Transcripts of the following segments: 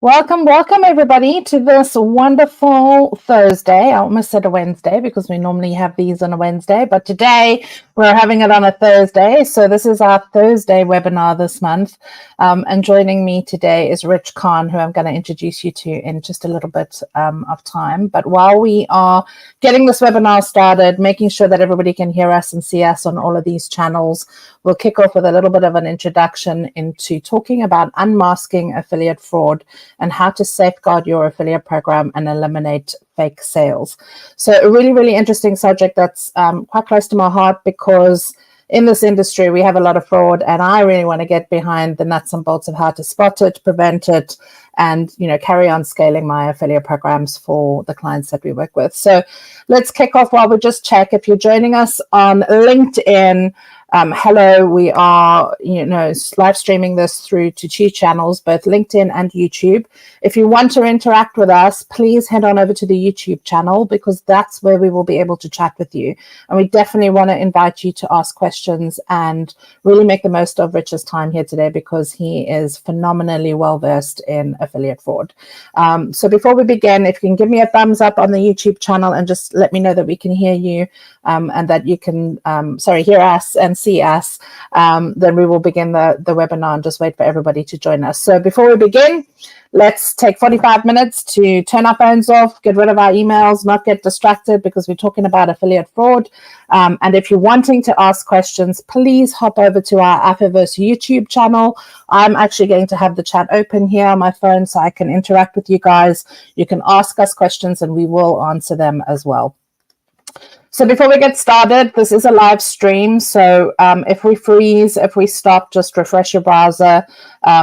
Welcome everybody to this wonderful Thursday. I almost said a Wednesday because we normally have these on a Wednesday, but today we're having it on a Thursday. So this is our Thursday webinar this month. And joining me today is Rich Khan, who I'm going to introduce you to in just a little bit of time. But while we are getting this webinar started, making sure that everybody can hear us and see us on all of these channels, we'll kick off with a little bit of an introduction into talking about unmasking affiliate fraud and how to safeguard your affiliate program and eliminate fake sales. So a really, really interesting subject that's quite close to my heart because in this industry, we have a lot of fraud, and I really want to get behind the nuts and bolts of how to spot it, prevent it, and carry on scaling my affiliate programs for the clients that we work with. So let's kick off while we just check. If you're joining us on LinkedIn, hello, we are live streaming this through to two channels, both LinkedIn and YouTube. If you want to interact with us, please head on over to the YouTube channel because that's where we will be able to chat with you. And we definitely want to invite you to ask questions and really make the most of Rich's time here today because he is phenomenally well versed in affiliate fraud. So before we begin, if you can give me a thumbs up on the YouTube channel and just let me know that we can hear you and that you can hear us and see us, then we will begin the webinar and just wait for everybody to join us. So before we begin, let's take 45 minutes to turn our phones off, get rid of our emails, not get distracted because we're talking about affiliate fraud. And if you're wanting to ask questions, please hop over to our Afterverse YouTube channel. I'm actually going to have the chat open here on my phone so I can interact with you guys. You can ask us questions and we will answer them as well. So before we get started, this is a live stream. So if we freeze, if we stop, just refresh your browser.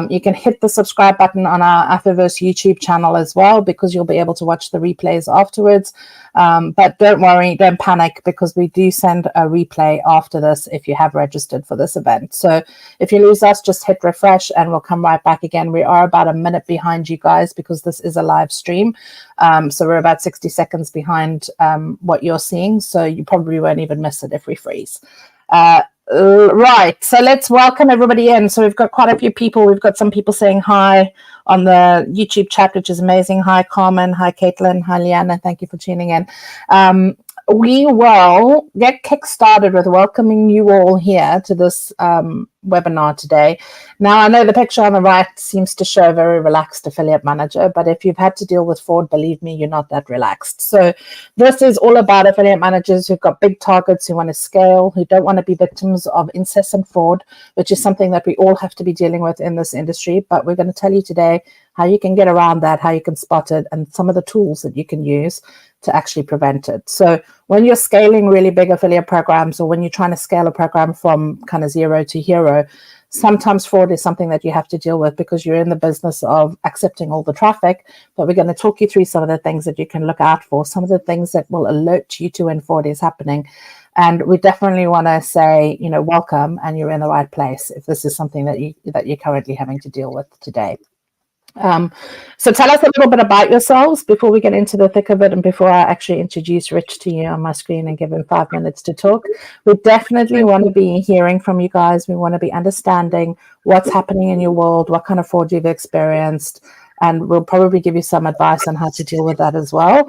You can hit the subscribe button on our Afterverse YouTube channel as well because you'll be able to watch the replays afterwards. But don't worry, don't panic because we do send a replay after this if you have registered for this event. So if you lose us, just hit refresh and we'll come right back again. We are about a minute behind you guys because this is a live stream. So we're about 60 seconds behind what you're seeing. So you probably won't even miss it if we freeze. Right, so let's welcome everybody in. So we've got quite a few people. We've got some people saying hi on the YouTube chat, which is amazing. Hi, Carmen. Hi, Caitlin. Hi, Liana. Thank you for tuning in. We will get kick-started with welcoming you all here to this webinar today. Now, I know the picture on the right seems to show a very relaxed affiliate manager, but if you've had to deal with fraud, believe me, you're not that relaxed. So this is all about affiliate managers who've got big targets, who want to scale, who don't want to be victims of incessant fraud, which is something that we all have to be dealing with in this industry. But we're going to tell you today how you can get around that, how you can spot it, and some of the tools that you can use to actually prevent it. So when you're scaling really big affiliate programs or when you're trying to scale a program from kind of zero to hero, sometimes fraud is something that you have to deal with because you're in the business of accepting all the traffic. But we're going to talk you through some of the things that you can look out for, some of the things that will alert you to when fraud is happening. And we definitely want to say, welcome, and you're in the right place if this is something that you're currently having to deal with today. So tell us a little bit about yourselves before we get into the thick of it and before I actually introduce Rich to you on my screen and give him 5 minutes to talk. We definitely want to be hearing from you guys. We want to be understanding what's happening in your world, what kind of fraud you've experienced, and we'll probably give you some advice on how to deal with that as well.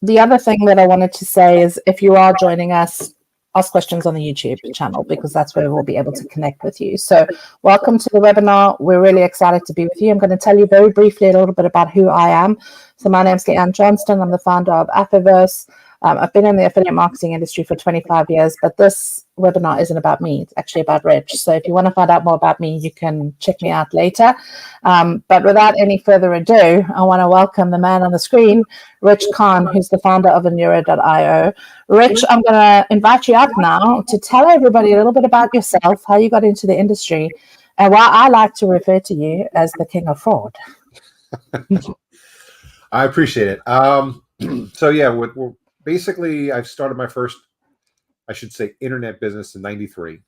The other thing that I wanted to say is if you are joining us, ask questions on the YouTube channel because that's where we'll be able to connect with you. So welcome to the webinar. We're really excited to be with you. I'm going to tell you very briefly a little bit about who I am. So my name is Leanne Johnston. I'm the founder of Afterverse. I've been in the affiliate marketing industry for 25 years, but this webinar isn't about me. It's actually about Rich. So if you want to find out more about me, you can check me out later. But without any further ado, I want to welcome the man on the screen, Rich Khan, who's the founder of Enuro.io. Rich, I'm going to invite you up now to tell everybody a little bit about yourself, how you got into the industry, and why I like to refer to you as the king of fraud. I appreciate it. So yeah, basically, I started my first, I should say, internet business in '93.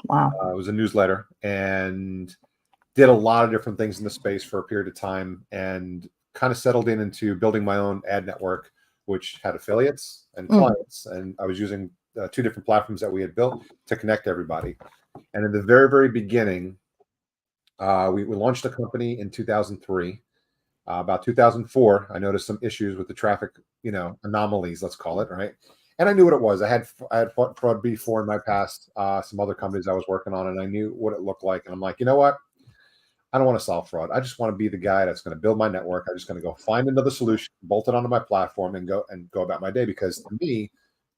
Wow. It was a newsletter and did a lot of different things in the space for a period of time and kind of settled into building my own ad network, which had affiliates and clients. And I was using 2 different platforms that we had built to connect everybody. And in the very, very beginning, we launched a company in 2003. About 2004, I noticed some issues with the traffic, anomalies, let's call it, right? And I knew what it was. I had fought fraud before in my past, some other companies I was working on, and I knew what it looked like. And I'm like, you know what? I don't want to solve fraud. I just want to be the guy that's going to build my network. I'm just going to go find another solution, bolt it onto my platform, and go about my day. Because to me,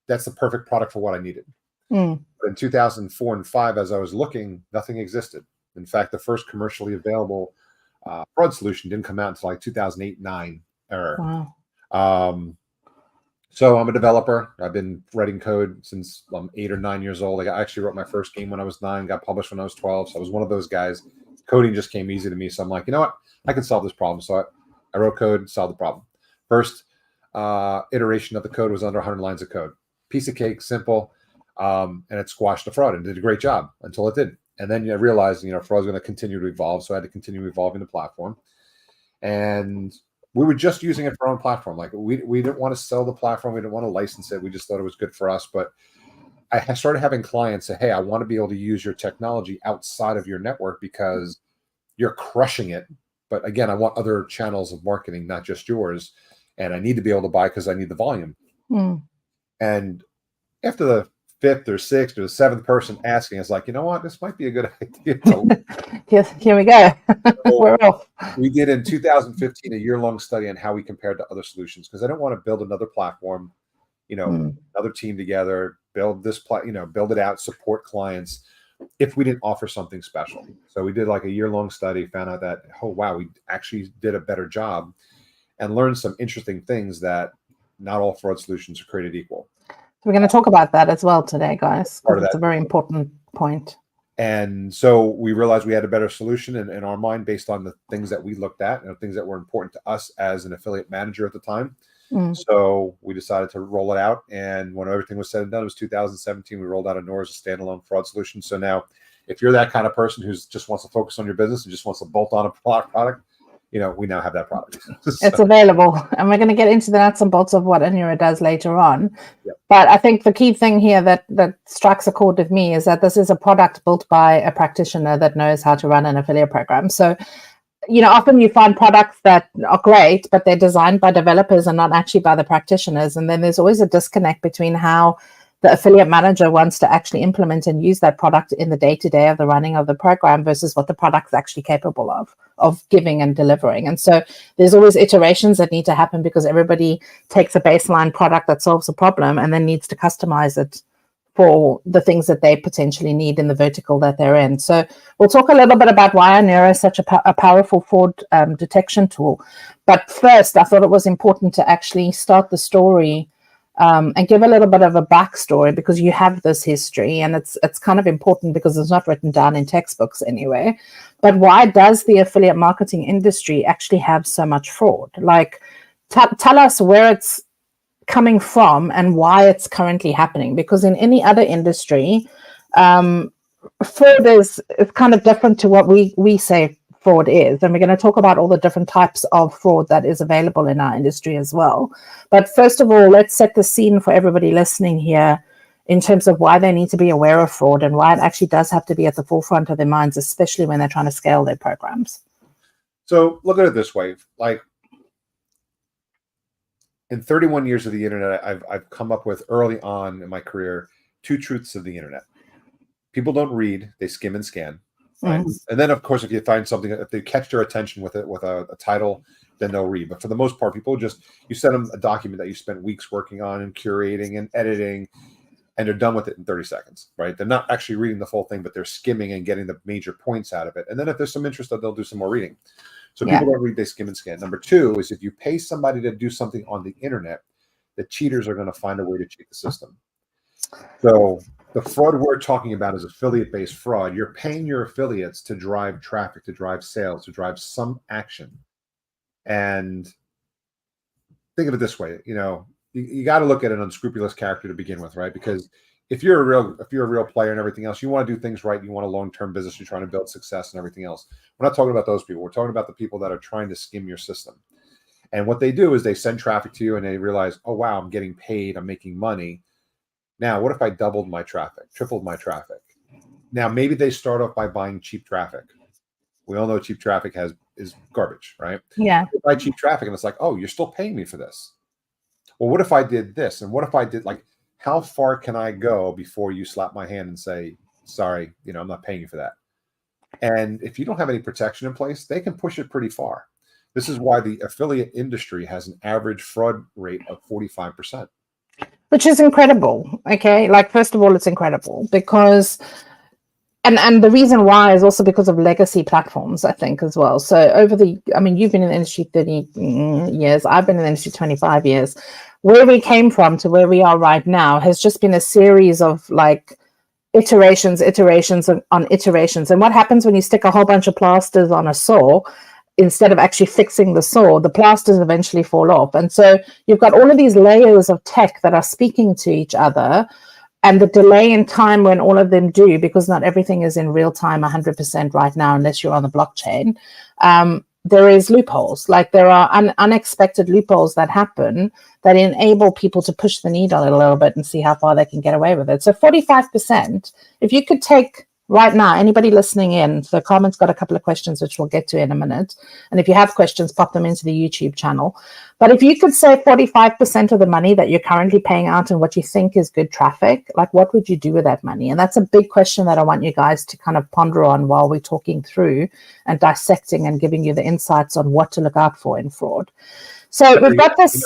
that's the perfect product for what I needed. Mm. But in 2004 and 5, as I was looking, nothing existed. In fact, the first commercially available fraud solution didn't come out until like 2008-9 era. Wow. So I'm a developer. I've been writing code since I'm 8 or 9 years old. I actually wrote my first game when I was 9, got published when I was 12. So I was one of those guys. Coding just came easy to me. So I'm like, you know what? I can solve this problem. So I wrote code, solved the problem. First iteration of the code was under 100 lines of code. Piece of cake, simple. And it squashed the fraud and did a great job until it didn't. And then I realized, fraud is going to continue to evolve. So I had to continue evolving the platform. And we were just using it for our own platform. Like we didn't want to sell the platform. We didn't want to license it. We just thought it was good for us. But I started having clients say, hey, I want to be able to use your technology outside of your network because you're crushing it. But again, I want other channels of marketing, not just yours. And I need to be able to buy because I need the volume. Mm. And after the 5th or 6th or the 7th person asking, it's like, you know what, this might be a good idea. Yes, here we go. We're off. We did in 2015 a year-long study on how we compared to other solutions because I don't want to build another platform, another team together, build build it out, support clients if we didn't offer something special. So we did like a year-long study, found out that, oh, wow, we actually did a better job and learned some interesting things that not all fraud solutions are created equal. We're going to talk about that as well today, guys, Part because of it's a very important point. And so we realized we had a better solution in our mind based on the things that we looked at and the things that were important to us as an affiliate manager at the time. Mm. So we decided to roll it out. And when everything was said and done, it was 2017. We rolled out Anora as a standalone fraud solution. So now if you're that kind of person who just wants to focus on your business and just wants to bolt on a product, we now have that product. It's available. And we're going to get into the nuts and bolts of what Anura does later on. Yep. But I think the key thing here that strikes a chord with me is that this is a product built by a practitioner that knows how to run an affiliate program. So, often you find products that are great, but they're designed by developers and not actually by the practitioners. And then there's always a disconnect between how the affiliate manager wants to actually implement and use that product in the day-to-day of the running of the program versus what the product's actually capable of giving and delivering. And so there's always iterations that need to happen because everybody takes a baseline product that solves a problem and then needs to customize it for the things that they potentially need in the vertical that they're in. So we'll talk a little bit about why Anura is such a powerful fraud detection tool. But first, I thought it was important to actually start the story and give a little bit of a backstory because you have this history and it's kind of important because it's not written down in textbooks anyway. But why does the affiliate marketing industry actually have so much fraud? Like, tell us where it's coming from and why it's currently happening. Because in any other industry, fraud is kind of different to what we say fraud is, and we're going to talk about all the different types of fraud that is available in our industry as well. But first of all, let's set the scene for everybody listening here in terms of why they need to be aware of fraud and why it actually does have to be at the forefront of their minds, especially when they're trying to scale their programs. So look at it this way, like in 31 years of the internet, I've come up with early on in my career 2 truths of the internet. People don't read, they skim and scan. Right. Mm-hmm. And then, of course, if you find something, if they catch their attention with a title, then they'll read. But for the most part, people you send them a document that you spent weeks working on and curating and editing, and they're done with it in 30 seconds, right? They're not actually reading the full thing, but they're skimming and getting the major points out of it. And then if there's some interest, they'll do some more reading. So people don't read, they skim and scan. Number 2 is if you pay somebody to do something on the internet, the cheaters are going to find a way to cheat the system. So the fraud we're talking about is affiliate-based fraud. You're paying your affiliates to drive traffic, to drive sales, to drive some action. And think of it this way, you got to look at an unscrupulous character to begin with, right? Because if you're a real player and everything else, you want to do things right. You want a long-term business. You're trying to build success and everything else. We're not talking about those people. We're talking about the people that are trying to skim your system. And what they do is they send traffic to you and they realize, oh, wow, I'm getting paid. I'm making money. Now, what if I doubled my traffic, tripled my traffic? Now, maybe they start off by buying cheap traffic. We all know cheap traffic has is garbage, right? Yeah. If I cheap traffic and it's like, oh, you're still paying me for this. Well, what if I did this? And what if I did, like, how far can I go before you slap my hand and say, sorry, I'm not paying you for that? And if you don't have any protection in place, they can push it pretty far. This is why the affiliate industry has an average fraud rate of 45%. Which is incredible. Okay. Like, first of all, it's incredible because, and the reason why is also because of legacy platforms, I think, as well. So you've been in the industry 30 years. I've been in the industry 25 years. Where we came from to where we are right now has just been a series of like iterations on iterations. And what happens when you stick a whole bunch of plasters on a saw, instead of actually fixing the saw, the plasters eventually fall off. And so you've got all of these layers of tech that are speaking to each other, and the delay in time when all of them do, because not everything is in real time 100% right now, unless you're on the blockchain. There is loopholes, like there are unexpected loopholes that happen that enable people to push the needle a little bit and see how far they can get away with it. So 45%, if you could take right now, anybody listening in, so Carmen's got a couple of questions, which we'll get to in a minute. And if you have questions, pop them into the YouTube channel. But if you could say 45% of the money that you're currently paying out and what you think is good traffic, like what would you do with that money? And that's a big question that I want you guys to kind of ponder on while we're talking through and dissecting and giving you the insights on what to look out for in fraud. So we've got this.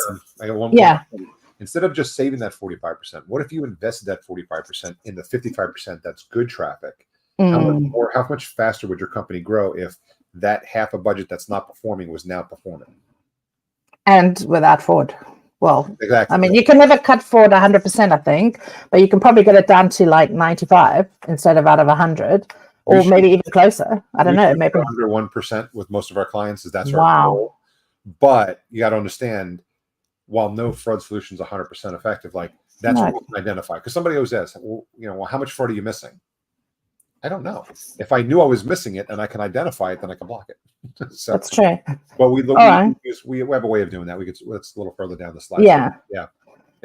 Instead of just saving that 45%, what if you invested that 45% in the 55% that's good traffic? How much faster would your company grow if that half a budget that's not performing was now performing? And without fraud. Well, exactly. I mean, you can never cut fraud 100%, I think, but you can probably get it down to like 95 instead of out of 100, or maybe even closer. I don't know. Maybe under 1% with most of our clients is that's wow. our goal. But you got to understand, while no fraud solution is 100% effective, like that's what we can identify. Because somebody always asks, well, how much fraud are you missing? I don't know. If I knew I was missing it and I can identify it, then I can block it. So that's true. But we have a way of doing that. Let's a little further down the slide. Yeah.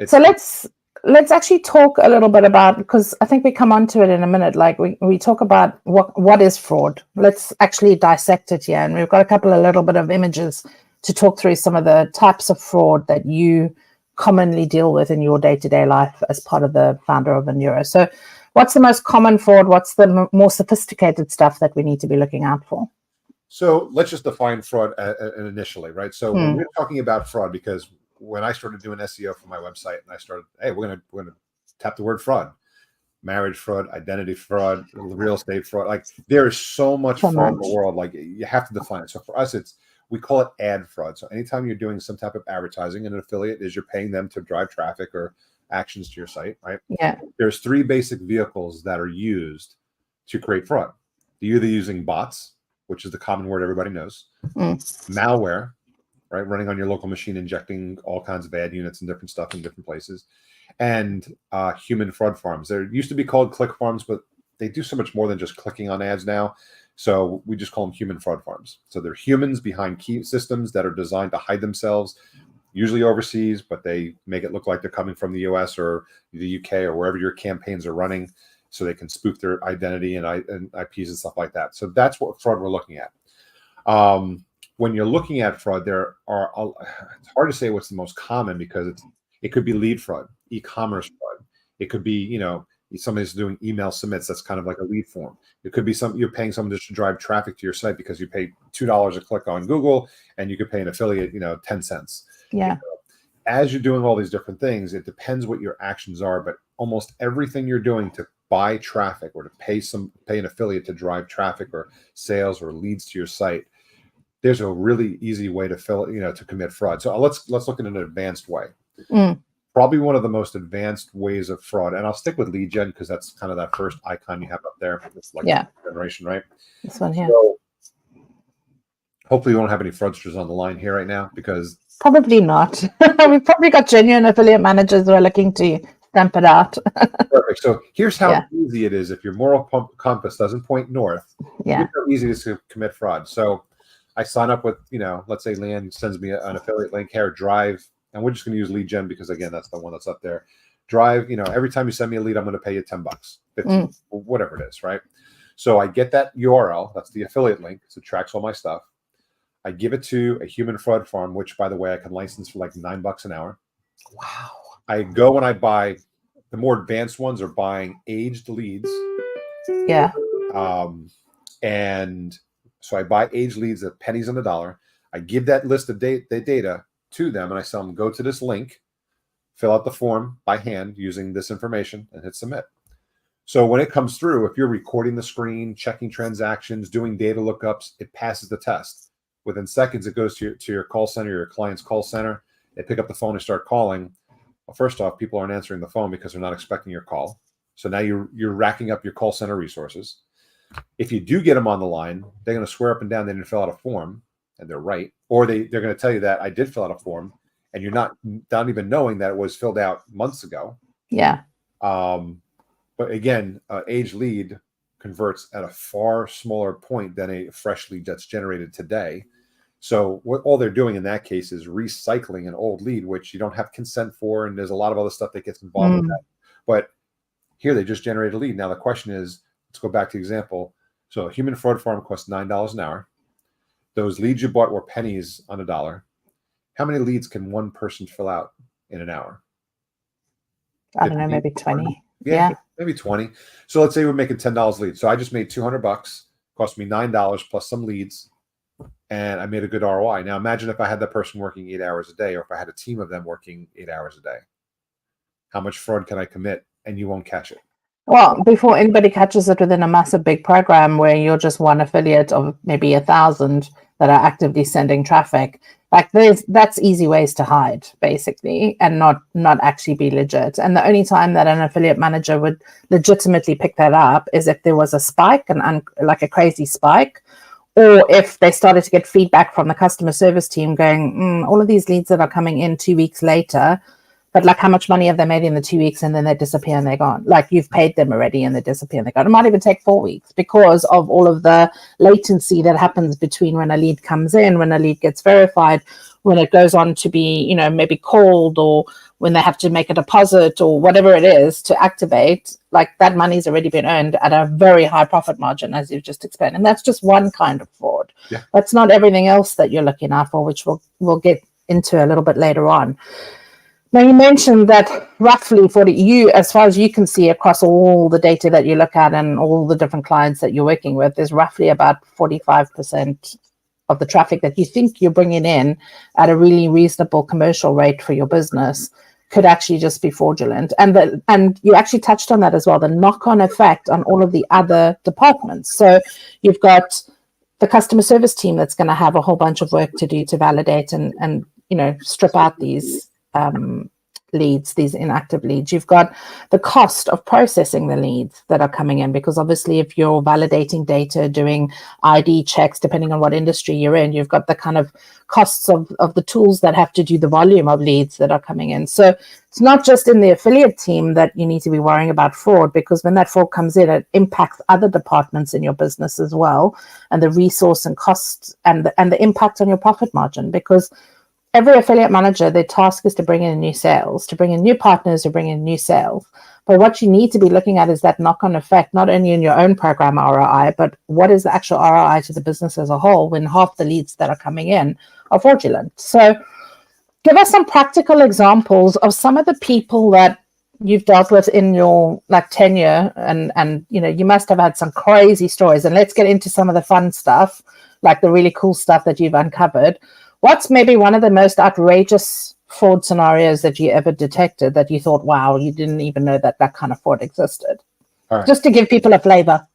So let's actually talk a little bit about, because I think we come on to it in a minute. Like we talk about what is fraud. Let's actually dissect it here, and we've got a little bit of images to talk through some of the types of fraud that you commonly deal with in your day-to-day life as part of the founder of Neuro. So what's the most common fraud? What's the more sophisticated stuff that we need to be looking out for? So let's just define fraud initially, right? So when we're talking about fraud, because when I started doing SEO for my website and I started, hey, we're gonna tap the word fraud, marriage fraud, identity fraud, real estate fraud. Like there is so much fraud in the world. Like you have to define it. So for us, we call it ad fraud. So anytime you're doing some type of advertising, and an affiliate is you're paying them to drive traffic or actions to your site, right? Yeah. There's three basic vehicles that are used to create fraud. You're either using bots, which is the common word everybody knows, malware, right, running on your local machine, injecting all kinds of ad units and different stuff in different places, and human fraud farms. They used to be called click farms, but they do so much more than just clicking on ads now. So we just call them human fraud farms. So they're humans behind key systems that are designed to hide themselves, usually overseas, but they make it look like they're coming from the US or the UK or wherever your campaigns are running, so they can spoof their identity and IPs and stuff like that. So that's what fraud we're looking at. When you're looking at fraud, it's hard to say what's the most common, because it could be lead fraud, e-commerce fraud. It could be, somebody's doing email submits. That's kind of like a lead form. It could be you're paying someone just to drive traffic to your site because you pay $2 a click on Google, and you could pay an affiliate, 10 cents. Yeah. As you're doing all these different things, it depends what your actions are, but almost everything you're doing to buy traffic or to pay an affiliate to drive traffic or sales or leads to your site, there's a really easy way to to commit fraud. So let's look at an advanced way. Probably one of the most advanced ways of fraud, and I'll stick with lead gen because that's kind of that first icon you have up there. It's like generation, right? This one here. So hopefully we don't have any fraudsters on the line here right now, because probably not. We've probably got genuine affiliate managers who are looking to stamp it out. Perfect. So here's how easy it is. If your moral compass doesn't point north, it's how easy it is to commit fraud. So I sign up with, let's say Leanne sends me an affiliate link here, Drive, and we're just going to use lead gen because, again, that's the one that's up there. Drive, every time you send me a lead, I'm going to pay you $10, 15, whatever it is, right? So I get that URL, that's the affiliate link, so it tracks all my stuff. I give it to a human fraud farm, which, by the way, I can license for like $9 an hour. Wow. I go and I buy the more advanced ones are buying aged leads. Yeah. And so I buy aged leads at pennies on the dollar. I give that list of the data to them, and I tell them, go to this link, fill out the form by hand using this information, and hit submit. So when it comes through, if you're recording the screen, checking transactions, doing data lookups, it passes the test. Within seconds, it goes to your call center, your client's call center. They pick up the phone and start calling. Well, first off, people aren't answering the phone because they're not expecting your call. So now you're racking up your call center resources. If you do get them on the line, they're going to swear up and down they didn't fill out a form, and they're right. Or they're going to tell you that I did fill out a form, and you're not even knowing that it was filled out months ago. Yeah. But again, aged lead converts at a far smaller point than a fresh lead that's generated today. So what all they're doing in that case is recycling an old lead, which you don't have consent for, and there's a lot of other stuff that gets involved with that. But here they just generated a lead. Now the question is, let's go back to the example. So a human fraud farm costs $9 an hour. Those leads you bought were pennies on a dollar. How many leads can one person fill out in an hour? I don't know, maybe 20. Yeah, maybe 20. So let's say we're making $10 leads. So I just made $200, cost me $9 plus some leads, and I made a good ROI. Now imagine if I had that person working 8 hours a day, or if I had a team of them working 8 hours a day. How much fraud can I commit and you won't catch it? Well, before anybody catches it within a massive big program where you're just one affiliate of maybe 1,000 that are actively sending traffic, like that's easy ways to hide basically, and not actually be legit. And the only time that an affiliate manager would legitimately pick that up is if there was a spike, like a crazy spike, or if they started to get feedback from the customer service team going, all of these leads that are coming in 2 weeks later, but like how much money have they made in the 2 weeks, and then they disappear and they're gone. Like you've paid them already and they disappear and they're gone. It might even take 4 weeks because of all of the latency that happens between when a lead comes in, when a lead gets verified, when it goes on to be, maybe called, or when they have to make a deposit or whatever it is to activate. Like that money's already been earned at a very high profit margin, as you've just explained. And that's just one kind of fraud. Yeah. That's not everything else that you're looking out for, which we'll get into a little bit later on. Now, you mentioned that roughly for you, as far as you can see across all the data that you look at and all the different clients that you're working with, there's roughly about 45% of the traffic that you think you're bringing in at a really reasonable commercial rate for your business could actually just be fraudulent. And you actually touched on that as well, the knock-on effect on all of the other departments. So you've got the customer service team that's going to have a whole bunch of work to do to validate and strip out these leads, these inactive leads. You've got the cost of processing the leads that are coming in, because obviously if you're validating data, doing ID checks, depending on what industry you're in, you've got the kind of costs of the tools that have to do the volume of leads that are coming in. So it's not just in the affiliate team that you need to be worrying about fraud, because when that fraud comes in, it impacts other departments in your business as well, and the resource and costs and the impact on your profit margin. Because every affiliate manager, their task is to bring in new sales, to bring in new partners, to bring in new sales. But what you need to be looking at is that knock-on effect, not only in your own program ROI, but what is the actual ROI to the business as a whole when half the leads that are coming in are fraudulent. So give us some practical examples of some of the people that you've dealt with in your tenure, and you must have had some crazy stories. And let's get into some of the fun stuff, like the really cool stuff that you've uncovered. What's maybe one of the most outrageous fraud scenarios that you ever detected that you thought, wow, you didn't even know that kind of fraud existed? All right. Just to give people a flavor.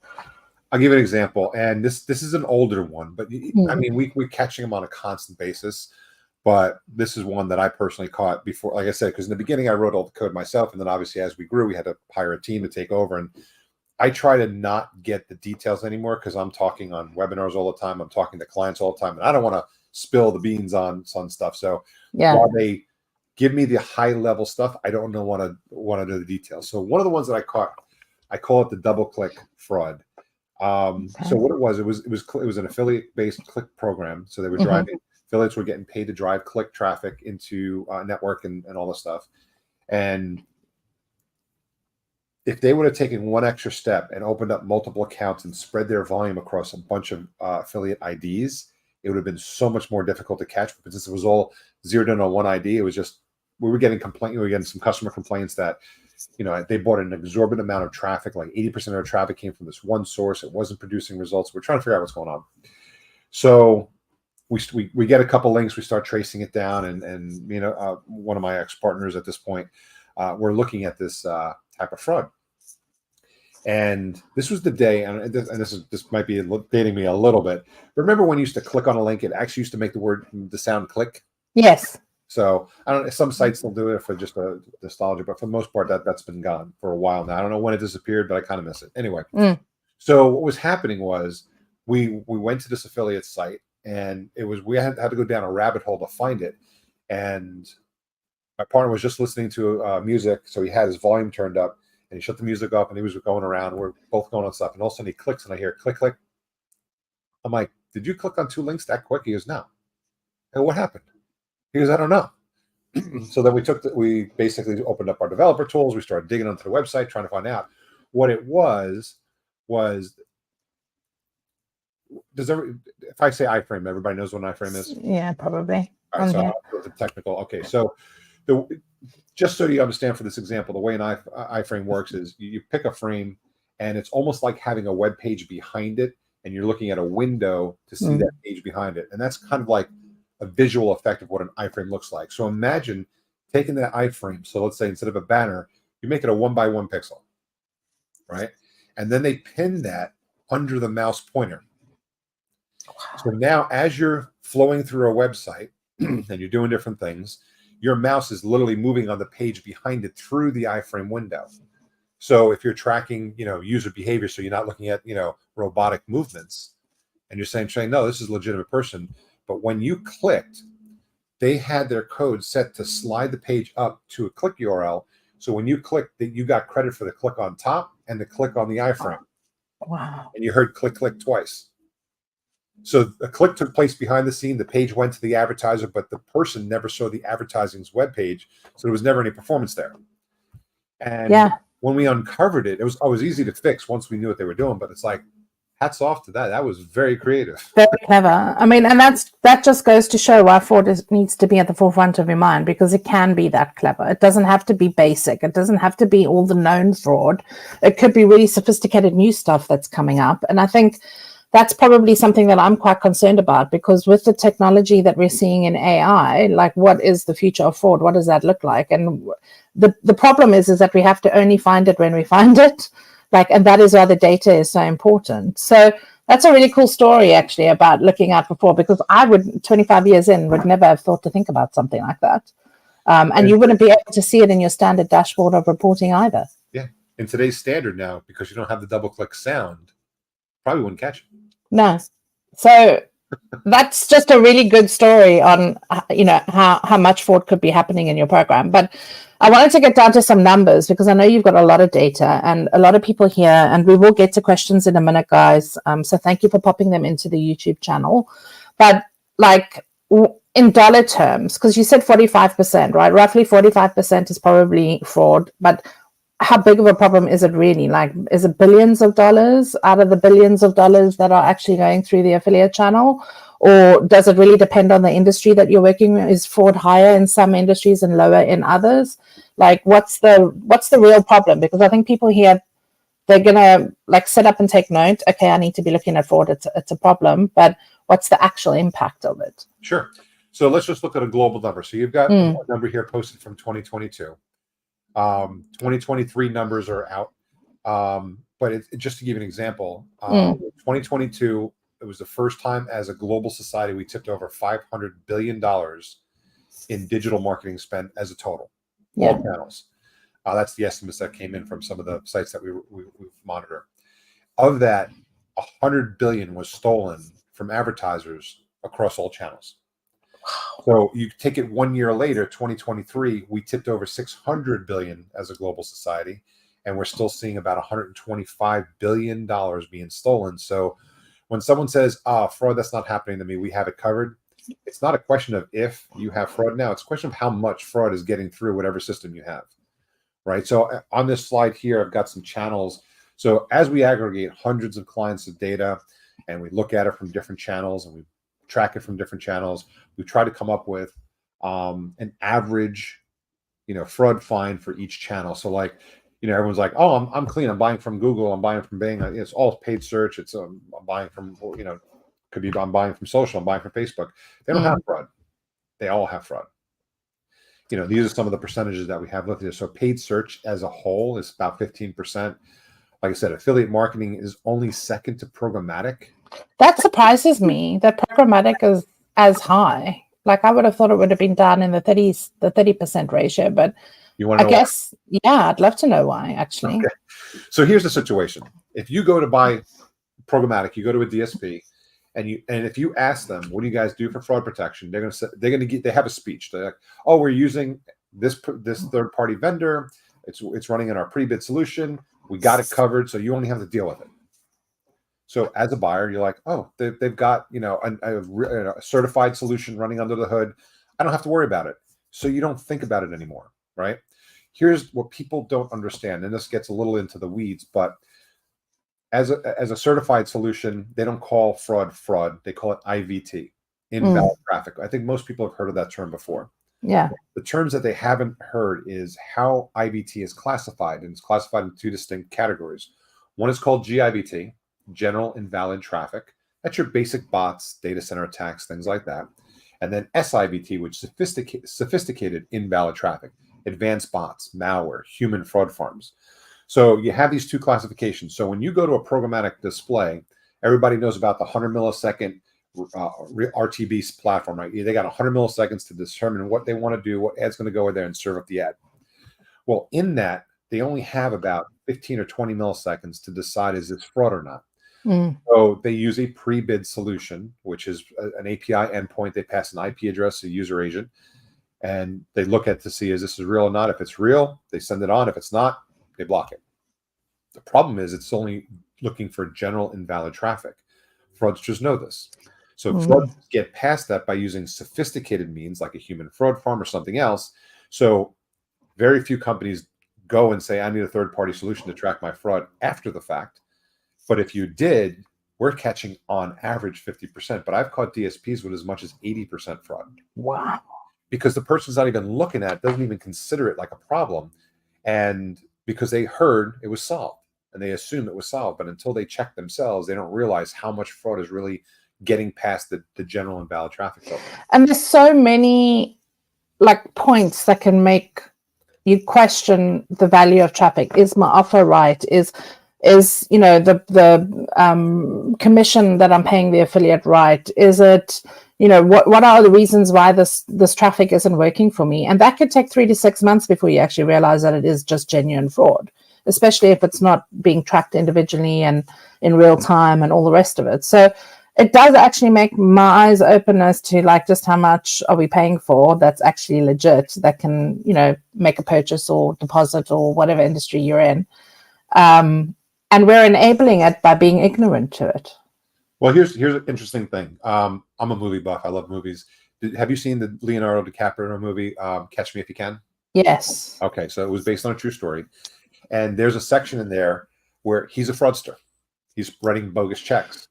I'll give an example, and this is an older one, but I mean, we're catching them on a constant basis. But this is one that I personally caught before, like I said, because in the beginning I wrote all the code myself, and then obviously as we grew, we had to hire a team to take over. And I try to not get the details anymore because I'm talking on webinars all the time. I'm talking to clients all the time, and I don't want to spill the beans on stuff. So while they give me the high level stuff, I don't want to know the details. So one of the ones that I caught, I call it the double click fraud. So what it was an affiliate based click program. So they were driving, affiliates were getting paid to drive click traffic into network and all this stuff. And if they would have taken one extra step and opened up multiple accounts and spread their volume across a bunch of affiliate IDs, it would have been so much more difficult to catch. But since it was all zeroed in on one ID, it was just, we were getting some customer complaints that, they bought an exorbitant amount of traffic, like 80% of their traffic came from this one source. It wasn't producing results. We're trying to figure out what's going on. So we get a couple links, we start tracing it down, and one of my ex-partners at this point, we're looking at this type of fraud. And this was the day, and this might be dating me a little bit. Remember when you used to click on a link, it actually used to make the sound click? Yes. So I don't know, some sites still do it for just a nostalgia, but for the most part, that's been gone for a while now. I don't know when it disappeared, but I kind of miss it. Anyway, so what was happening was we went to this affiliate site, and we had to go down a rabbit hole to find it. And my partner was just listening to music, so he had his volume turned up, and he shut the music up, and he was going around. We're both going on stuff, and all of a sudden he clicks, and I hear click, click. I'm like, did you click on 2 links that quick? He goes, no. And what happened? He goes, I don't know. So then we basically opened up our developer tools. We started digging onto the website, trying to find out what it was. If I say iframe, everybody knows what an iframe is? Yeah, probably. All right, so I'll go to the technical. Okay, so just so you understand for this example, the way an iframe works is you pick a frame, and it's almost like having a web page behind it, and you're looking at a window to see that page behind it. And that's kind of like a visual effect of what an iframe looks like. So imagine taking that iframe. So let's say instead of a banner, you make it a 1x1 pixel, right? And then they pin that under the mouse pointer. So now as you're flowing through a website and you're doing different things, your mouse is literally moving on the page behind it through the iframe window. So if you're tracking, user behavior, so you're not looking at, robotic movements, and you're saying, no, this is a legitimate person. But when you clicked, they had their code set to slide the page up to a click URL. So when you clicked, that you got credit for the click on top and the click on the iframe. Wow. And you heard click, click twice. So a click took place behind the scene. The page went to the advertiser, but the person never saw the advertising's web page. So there was never any performance there. And when we uncovered it, it was easy to fix once we knew what they were doing. But it's like, hats off to that. That was very creative. Very clever. I mean, and that just goes to show why fraud needs to be at the forefront of your mind, because it can be that clever. It doesn't have to be basic. It doesn't have to be all the known fraud. It could be really sophisticated new stuff that's coming up. And I think that's probably something that I'm quite concerned about, because with the technology that we're seeing in AI, like, what is the future of fraud? What does that look like? And the problem is that we have to only find it when we find it. And that is why the data is so important. So that's a really cool story, actually, about looking out for fraud, because I 25 years in, would never have thought to think about something like that. And you wouldn't be able to see it in your standard dashboard of reporting either. Yeah. In today's standard now, because you don't have the double click sound, probably wouldn't catch it. No. So that's just a really good story on, how much fraud could be happening in your program. But I wanted to get down to some numbers, because I know you've got a lot of data and a lot of people here, and we will get to questions in a minute, guys. So thank you for popping them into the YouTube channel. But in dollar terms, because you said 45%, right? Roughly 45% is probably fraud, but how big of a problem is it really? Is it billions of dollars out of the billions of dollars that are actually going through the affiliate channel? Or does it really depend on the industry that you're working with? Is fraud higher in some industries and lower in others? What's the real problem? Because I think people here, they're gonna sit up and take note. Okay, I need to be looking at fraud. It's a problem, but what's the actual impact of it? Sure. So let's just look at a global number. So you've got a number here posted from 2022. 2023 numbers are out. But just to give you an example, 2022, it was the first time as a global society we tipped over $500 billion in digital marketing spend as a total, all channels. That's the estimates that came in from some of the sites that we monitor. Of that, 100 billion was stolen from advertisers across all channels. So you take it 1 year later, 2023, we tipped over 600 billion as a global society, and we're still seeing about $125 billion being stolen. So when someone says, fraud, that's not happening to me, we have it covered, it's not a question of if you have fraud now, it's a question of how much fraud is getting through whatever system you have, right? So on this slide here, I've got some channels. So as we aggregate hundreds of clients of data and we look at it from different channels and we track it from different channels. We try to come up with an average, fraud find for each channel. So like, everyone's like, oh, I'm clean. I'm buying from Google. I'm buying from Bing. It's all paid search. It's I'm buying from, could be I'm buying from social. I'm buying from Facebook. They don't have fraud. They all have fraud. These are some of the percentages that we have listed here. So paid search as a whole is about 15%. Like I said, affiliate marketing is only second to programmatic. That surprises me that programmatic is as high. Like I would have thought it would have been down in the 30% ratio, but I guess, yeah, I'd love to know why actually. Okay. So here's the situation. If you go to buy programmatic, you go to a DSP and if you ask them, what do you guys do for fraud protection? They have a speech. They're like, oh, we're using this third-party vendor. It's running in our pre-bid solution. We got it covered, so you only have to deal with it. So as a buyer, you're like, oh, they've got a certified solution running under the hood. I don't have to worry about it. So you don't think about it anymore, right? Here's what people don't understand, and this gets a little into the weeds, but as a certified solution, they don't call fraud. They call it IVT, invalid traffic. I think most people have heard of that term before. Yeah. The terms that they haven't heard is how IVT is classified, and it's classified in two distinct categories. One is called GIVT, general invalid traffic. That's your basic bots, data center attacks, things like that. And then SIVT, which is sophisticated invalid traffic, advanced bots, malware, human fraud farms. So you have these two classifications. So when you go to a programmatic display, everybody knows about the 100 millisecond RTB platform, right? They got 100 milliseconds to determine what they want to do, what ad's going to go in there and serve up the ad. Well, in that, they only have about 15 or 20 milliseconds to decide is this fraud or not. So they use a pre-bid solution, which is an API endpoint. They pass an IP address to a user agent, and they look at to see is this real or not. If it's real, they send it on. If it's not, they block it. The problem is it's only looking for general invalid traffic. Fraudsters know this. So fraudsters get past that by using sophisticated means like a human fraud farm or something else. So very few companies go and say, I need a third-party solution to track my fraud after the fact. But if you did, we're catching on average 50%. But I've caught DSPs with as much as 80% fraud. Wow. Because the person's not even looking at it, doesn't even consider it like a problem. And because they heard it was solved and they assume it was solved. But until they check themselves, they don't realize how much fraud is really getting past the general invalid traffic filter. And there's so many points that can make you question the value of traffic. Is my offer right? Is the commission that I'm paying the affiliate right? Is it, what are the reasons why this traffic isn't working for me? And that could take 3 to 6 months before you actually realize that it is just genuine fraud, especially if it's not being tracked individually and in real time and all the rest of it. So it does actually make my eyes open as to just how much are we paying for that's actually legit, that can, make a purchase or deposit or whatever industry you're in. And we're enabling it by being ignorant to it. Well, here's an interesting thing. I'm a movie buff. I love movies. Have you seen the Leonardo DiCaprio movie, Catch Me If You Can? Yes. Okay, so it was based on a true story. And there's a section in there where he's a fraudster. He's writing bogus checks.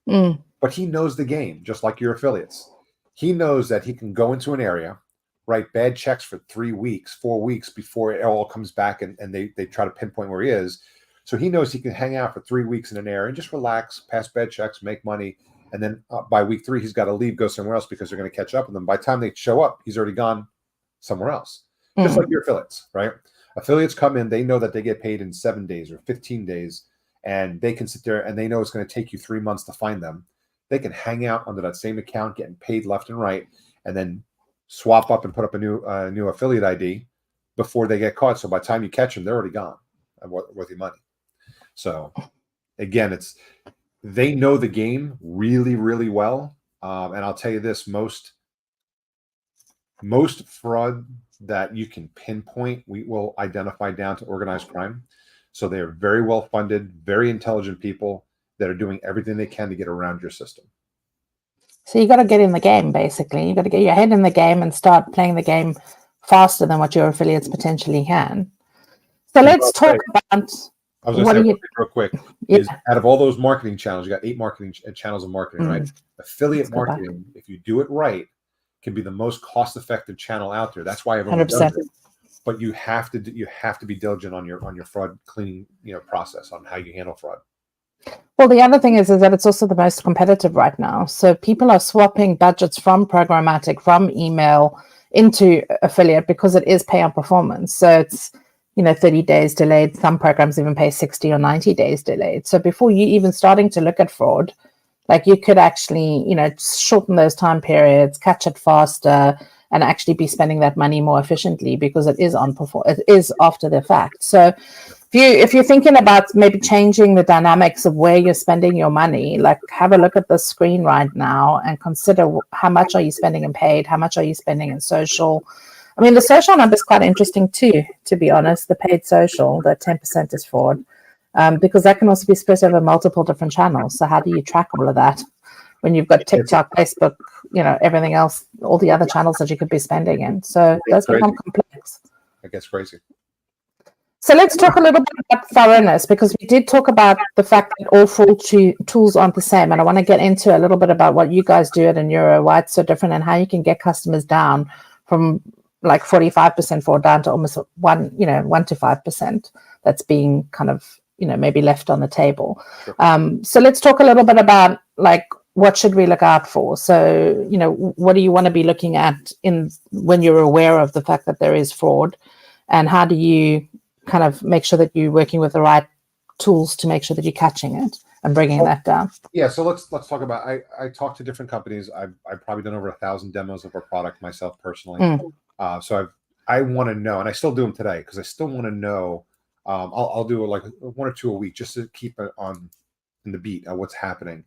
But he knows the game, just like your affiliates. He knows that he can go into an area, write bad checks for 3 weeks, 4 weeks before it all comes back and they try to pinpoint where he is. So he knows he can hang out for 3 weeks in an area and just relax, pass bad checks, make money. And then by week 3, he's got to leave, go somewhere else because they're going to catch up with him. By the time they show up, he's already gone somewhere else. Just like your affiliates, right? Affiliates come in, they know that they get paid in 7 days or 15 days, and they can sit there and they know it's going to take you 3 months to find them. They can hang out under that same account, getting paid left and right, and then swap up and put up a new affiliate ID before they get caught. So by the time you catch them, they're already gone and worth your money. So again, they know the game really, really well. And I'll tell you this, most fraud that you can pinpoint, we will identify down to organized crime. So they're very well funded, very intelligent people that are doing everything they can to get around your system. So you got to get in the game, basically. You got to get your head in the game and start playing the game faster than what your affiliates potentially can. So let's talk about I was going to What say do one you? thing real quick Yeah. is out of all those marketing channels, you got 8 marketing channels of marketing, right? Affiliate Let's go back. marketing, if you do it right, can be the most cost-effective channel out there. That's why everyone 100%. does it. But you have to be diligent on your fraud cleaning process, on how you handle fraud. Well, the other thing is that it's also the most competitive right now. So people are swapping budgets from programmatic, from email into affiliate because it is pay on performance. So it's 30 days delayed. Some programs even pay 60 or 90 days delayed. So before you even starting to look at fraud, like you could actually, shorten those time periods, catch it faster, and actually be spending that money more efficiently because it is it is after the fact. So if you're thinking about maybe changing the dynamics of where you're spending your money, like have a look at the screen right now and consider how much are you spending in paid, how much are you spending in social. I mean, the social number is quite interesting too, to be honest. The paid social, the 10% is fraud, because that can also be split over multiple different channels. So how do you track all of that when you've got TikTok, Facebook, everything else, all the other channels that you could be spending in? So it does become complex. It gets crazy. So let's talk a little bit about thoroughness, because we did talk about the fact that all fraud tools aren't the same. And I want to get into a little bit about what you guys do at Enuro, why it's so different, and how you can get customers down from like 45% fraud down to almost 1 to 5% that's being kind of, maybe left on the table. Sure. So let's talk a little bit about like, what should we look out for? So, what do you want to be looking at when you're aware of the fact that there is fraud, and how do you kind of make sure that you're working with the right tools to make sure that you're catching it and bringing that down? Yeah, so let's talk about. I talk to different companies. I've probably done over 1,000 demos of our product myself personally. So I want to know, and I still do them today because I still want to know. I'll do like 1 or 2 a week just to keep it in the beat of what's happening.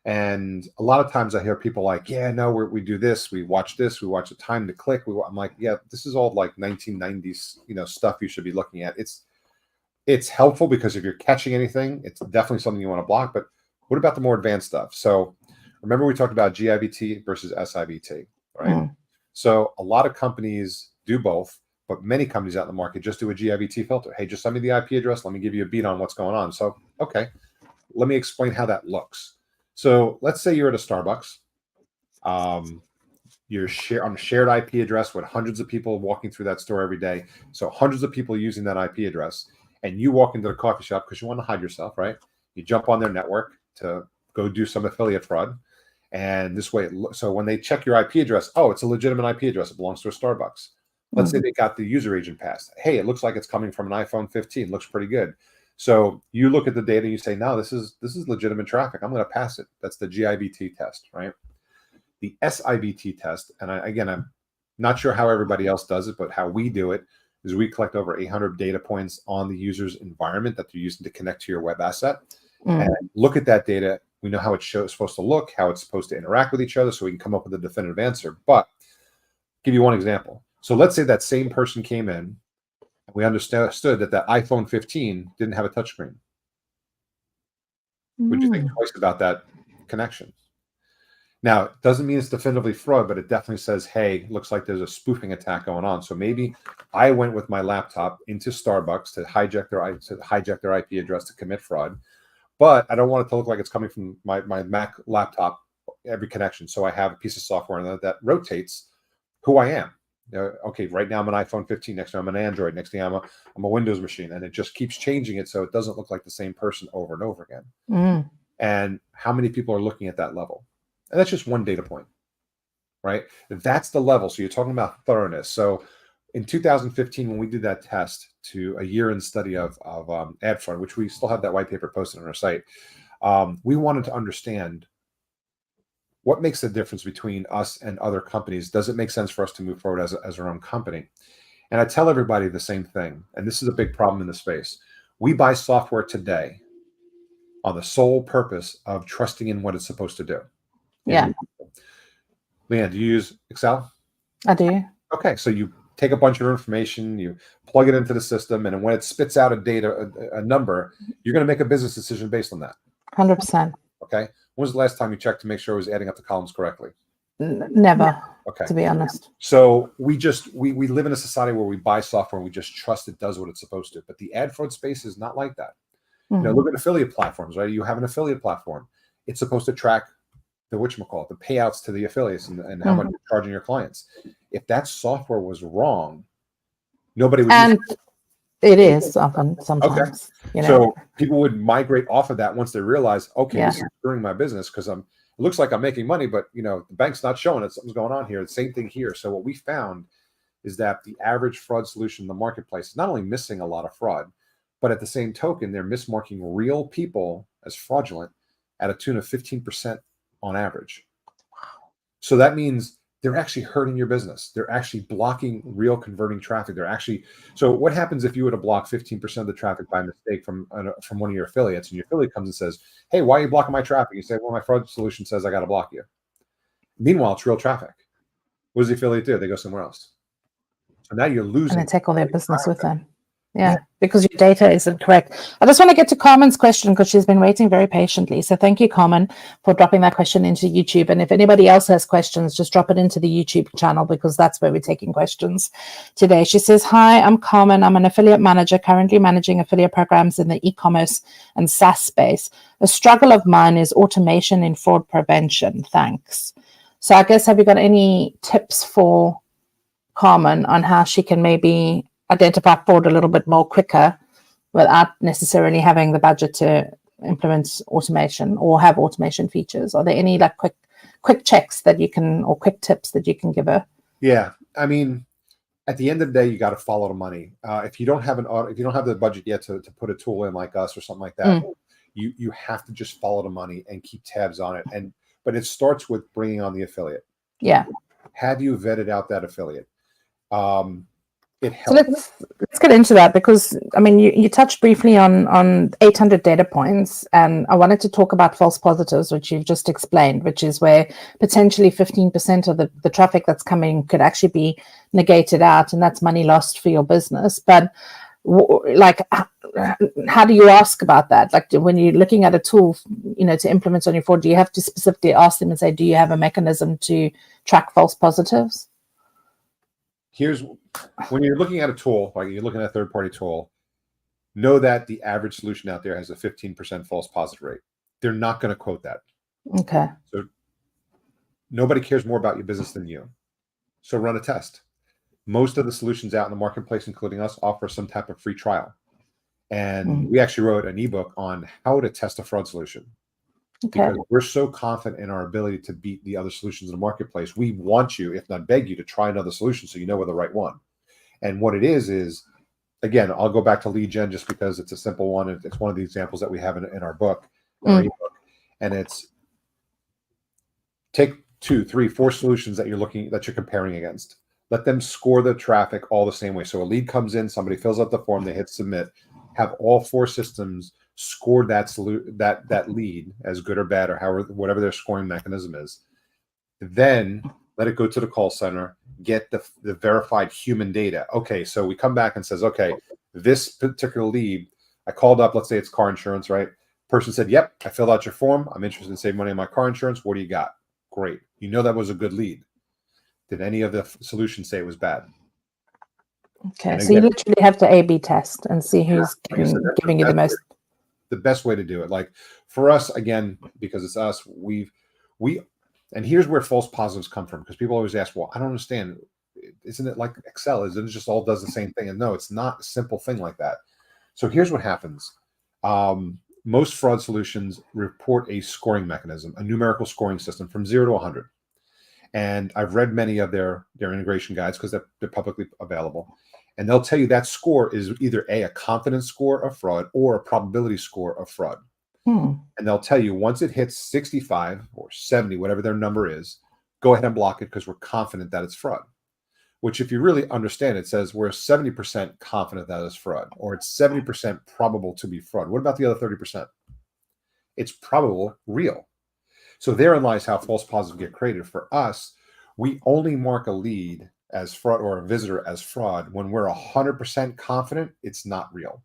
And a lot of times I hear people like, yeah, no, we do this, we watch the time to click. I'm like, yeah, this is all like 1990s, stuff you should be looking at. It's helpful because if you're catching anything, it's definitely something you want to block. But what about the more advanced stuff? So remember we talked about GIVT versus SIVT, right? So a lot of companies do both, but many companies out in the market just do a GIVT filter. Hey, just send me the IP address. Let me give you a beat on what's going on. So, okay, let me explain how that looks. So let's say you're at a Starbucks. You're on a shared IP address with hundreds of people walking through that store every day. So hundreds of people using that IP address. And you walk into the coffee shop because you want to hide yourself, right? You jump on their network to go do some affiliate fraud. And this way, so when they check your IP address, oh, it's a legitimate IP address. It belongs to a Starbucks. Let's say they got the user agent pass. Hey, it looks like it's coming from an iPhone 15. Looks pretty good. So you look at the data and you say, no, this is legitimate traffic. I'm going to pass it. That's the GIVT test, right? The SIVT test, and I'm not sure how everybody else does it, but how we do it is we collect over 800 data points on the user's environment that they're using to connect to your web asset, and look at that data. We know how it's supposed to look, how it's supposed to interact with each other, so we can come up with a definitive answer. But I'll give you one example. So let's say that same person came in. We understood that iPhone 15 didn't have a touchscreen. Would you think twice about that connection? Now, it doesn't mean it's definitively fraud, but it definitely says, hey, looks like there's a spoofing attack going on. So maybe I went with my laptop into Starbucks to hijack their IP address to commit fraud. But I don't want it to look like it's coming from my Mac laptop, every connection. So I have a piece of software that rotates who I am. Okay, right now I'm an iPhone 15. Next time I'm an Android. Next thing I'm a Windows machine, and it just keeps changing it so it doesn't look like the same person over and over again. And how many people are looking at that level? And that's just one data point, right? That's the level. So you're talking about thoroughness. So in 2015, when we did that test to a year-end study of ad fraud, which we still have that white paper posted on our site, we wanted to understand what makes the difference between us and other companies. Does it make sense for us to move forward as our own company? And I tell everybody the same thing, and this is a big problem in the space. We buy software today on the sole purpose of trusting in what it's supposed to do. Yeah. Leanne, do you use Excel? I do. Okay, so you take a bunch of information, you plug it into the system, and when it spits out a number, you're going to make a business decision based on that. 100%. Okay. When was the last time you checked to make sure it was adding up the columns correctly? Never. Okay. To be honest. So we live in a society where we buy software and we just trust it does what it's supposed to. But the ad fraud space is not like that. Look at affiliate platforms, right? You have an affiliate platform. It's supposed to track the whatchamacallit, the payouts to the affiliates and how much you're charging your clients. If that software was wrong, nobody would use it. It is often Okay. sometimes. So people would migrate off of that once they realize, okay, Yeah. this is screwing my business because it looks like I'm making money, but the bank's not showing it. Something's going on here. The same thing here. So what we found is that the average fraud solution in the marketplace is not only missing a lot of fraud, but at the same token, they're mismarking real people as fraudulent at a tune of 15% on average. So that means they're actually hurting your business. They're actually blocking real converting traffic. So what happens if you were to block 15% of the traffic by mistake from one of your affiliates, and your affiliate comes and says, hey, why are you blocking my traffic? You say, well, my fraud solution says I got to block you. Meanwhile, it's real traffic. What does the affiliate do? They go somewhere else. So now you're losing. And they take all their business with them. Yeah, because your data isn't correct. I just want to get to Carmen's question because she's been waiting very patiently. So thank you, Carmen, for dropping that question into YouTube. And if anybody else has questions, just drop it into the YouTube channel because that's where we're taking questions today. She says, hi, I'm Carmen. I'm an affiliate manager currently managing affiliate programs in the e-commerce and SaaS space. A struggle of mine is automation in fraud prevention. Thanks. So I guess, have you got any tips for Carmen on how she can maybe identify fraud a little bit more quicker without necessarily having the budget to implement automation or have automation features? Are there any like quick checks that you can, or quick tips that you can give her? Yeah, I mean, at the end of the day, you got to follow the money. If you don't have the budget yet to put a tool in like us or something like that, you have to just follow the money and keep tabs on it. But it starts with bringing on the affiliate. Yeah. Have you vetted out that affiliate? It helps. So let's get into that because I mean you touched briefly on 800 data points, and I wanted to talk about false positives, which you've just explained, which is where potentially 15% of the traffic that's coming could actually be negated out, and that's money lost for your business. But like, how do you ask about that? Like when you're looking at a tool, to implement on your fraud, do you have to specifically ask them and say, do you have a mechanism to track false positives? When you're looking at a tool, like you're looking at a third-party tool, know that the average solution out there has a 15% false positive rate. They're not going to quote that. Okay. So nobody cares more about your business than you. So run a test. Most of the solutions out in the marketplace, including us, offer some type of free trial. And we actually wrote an ebook on how to test a fraud solution. Okay. Because we're so confident in our ability to beat the other solutions in the marketplace. We want you, if not beg you, to try another solution so you know we're the right one. And what it is, again, I'll go back to lead gen just because it's a simple one. It's one of the examples that we have in our book, our ebook. And it's take 2, 3, 4 solutions that you're comparing against. Let them score the traffic all the same way. So a lead comes in, somebody fills out the form, they hit submit, have all 4 systems score that lead as good or bad, or whatever their scoring mechanism is. Then let it go to the call center, get the verified human data. Okay, so we come back and says, okay, this particular lead, I called up, let's say it's car insurance, right? Person said, yep, I filled out your form. I'm interested in saving money on my car insurance. What do you got? Great. That was a good lead. Did any of the solutions say it was bad? Okay, so you literally have to A/B test and see who's giving you the most. The best way to do it. Like for us, again, because it's us, and here's where false positives come from, because people always ask, well, I don't understand. Isn't it like Excel? Isn't it just all does the same thing? And no, it's not a simple thing like that. So here's what happens. Most fraud solutions report a scoring mechanism, a numerical scoring system from 0 to 100. And I've read many of their integration guides because they're publicly available. And they'll tell you that score is either a confidence score of fraud or a probability score of fraud. And they'll tell you once it hits 65 or 70, whatever their number is, go ahead and block it because we're confident that it's fraud. Which, if you really understand, it says we're 70% confident that it's fraud, or it's 70% probable to be fraud. What about the other 30%? It's probable real. So therein lies how false positives get created. For us, we only mark a lead as fraud or a visitor as fraud when we're 100% confident it's not real.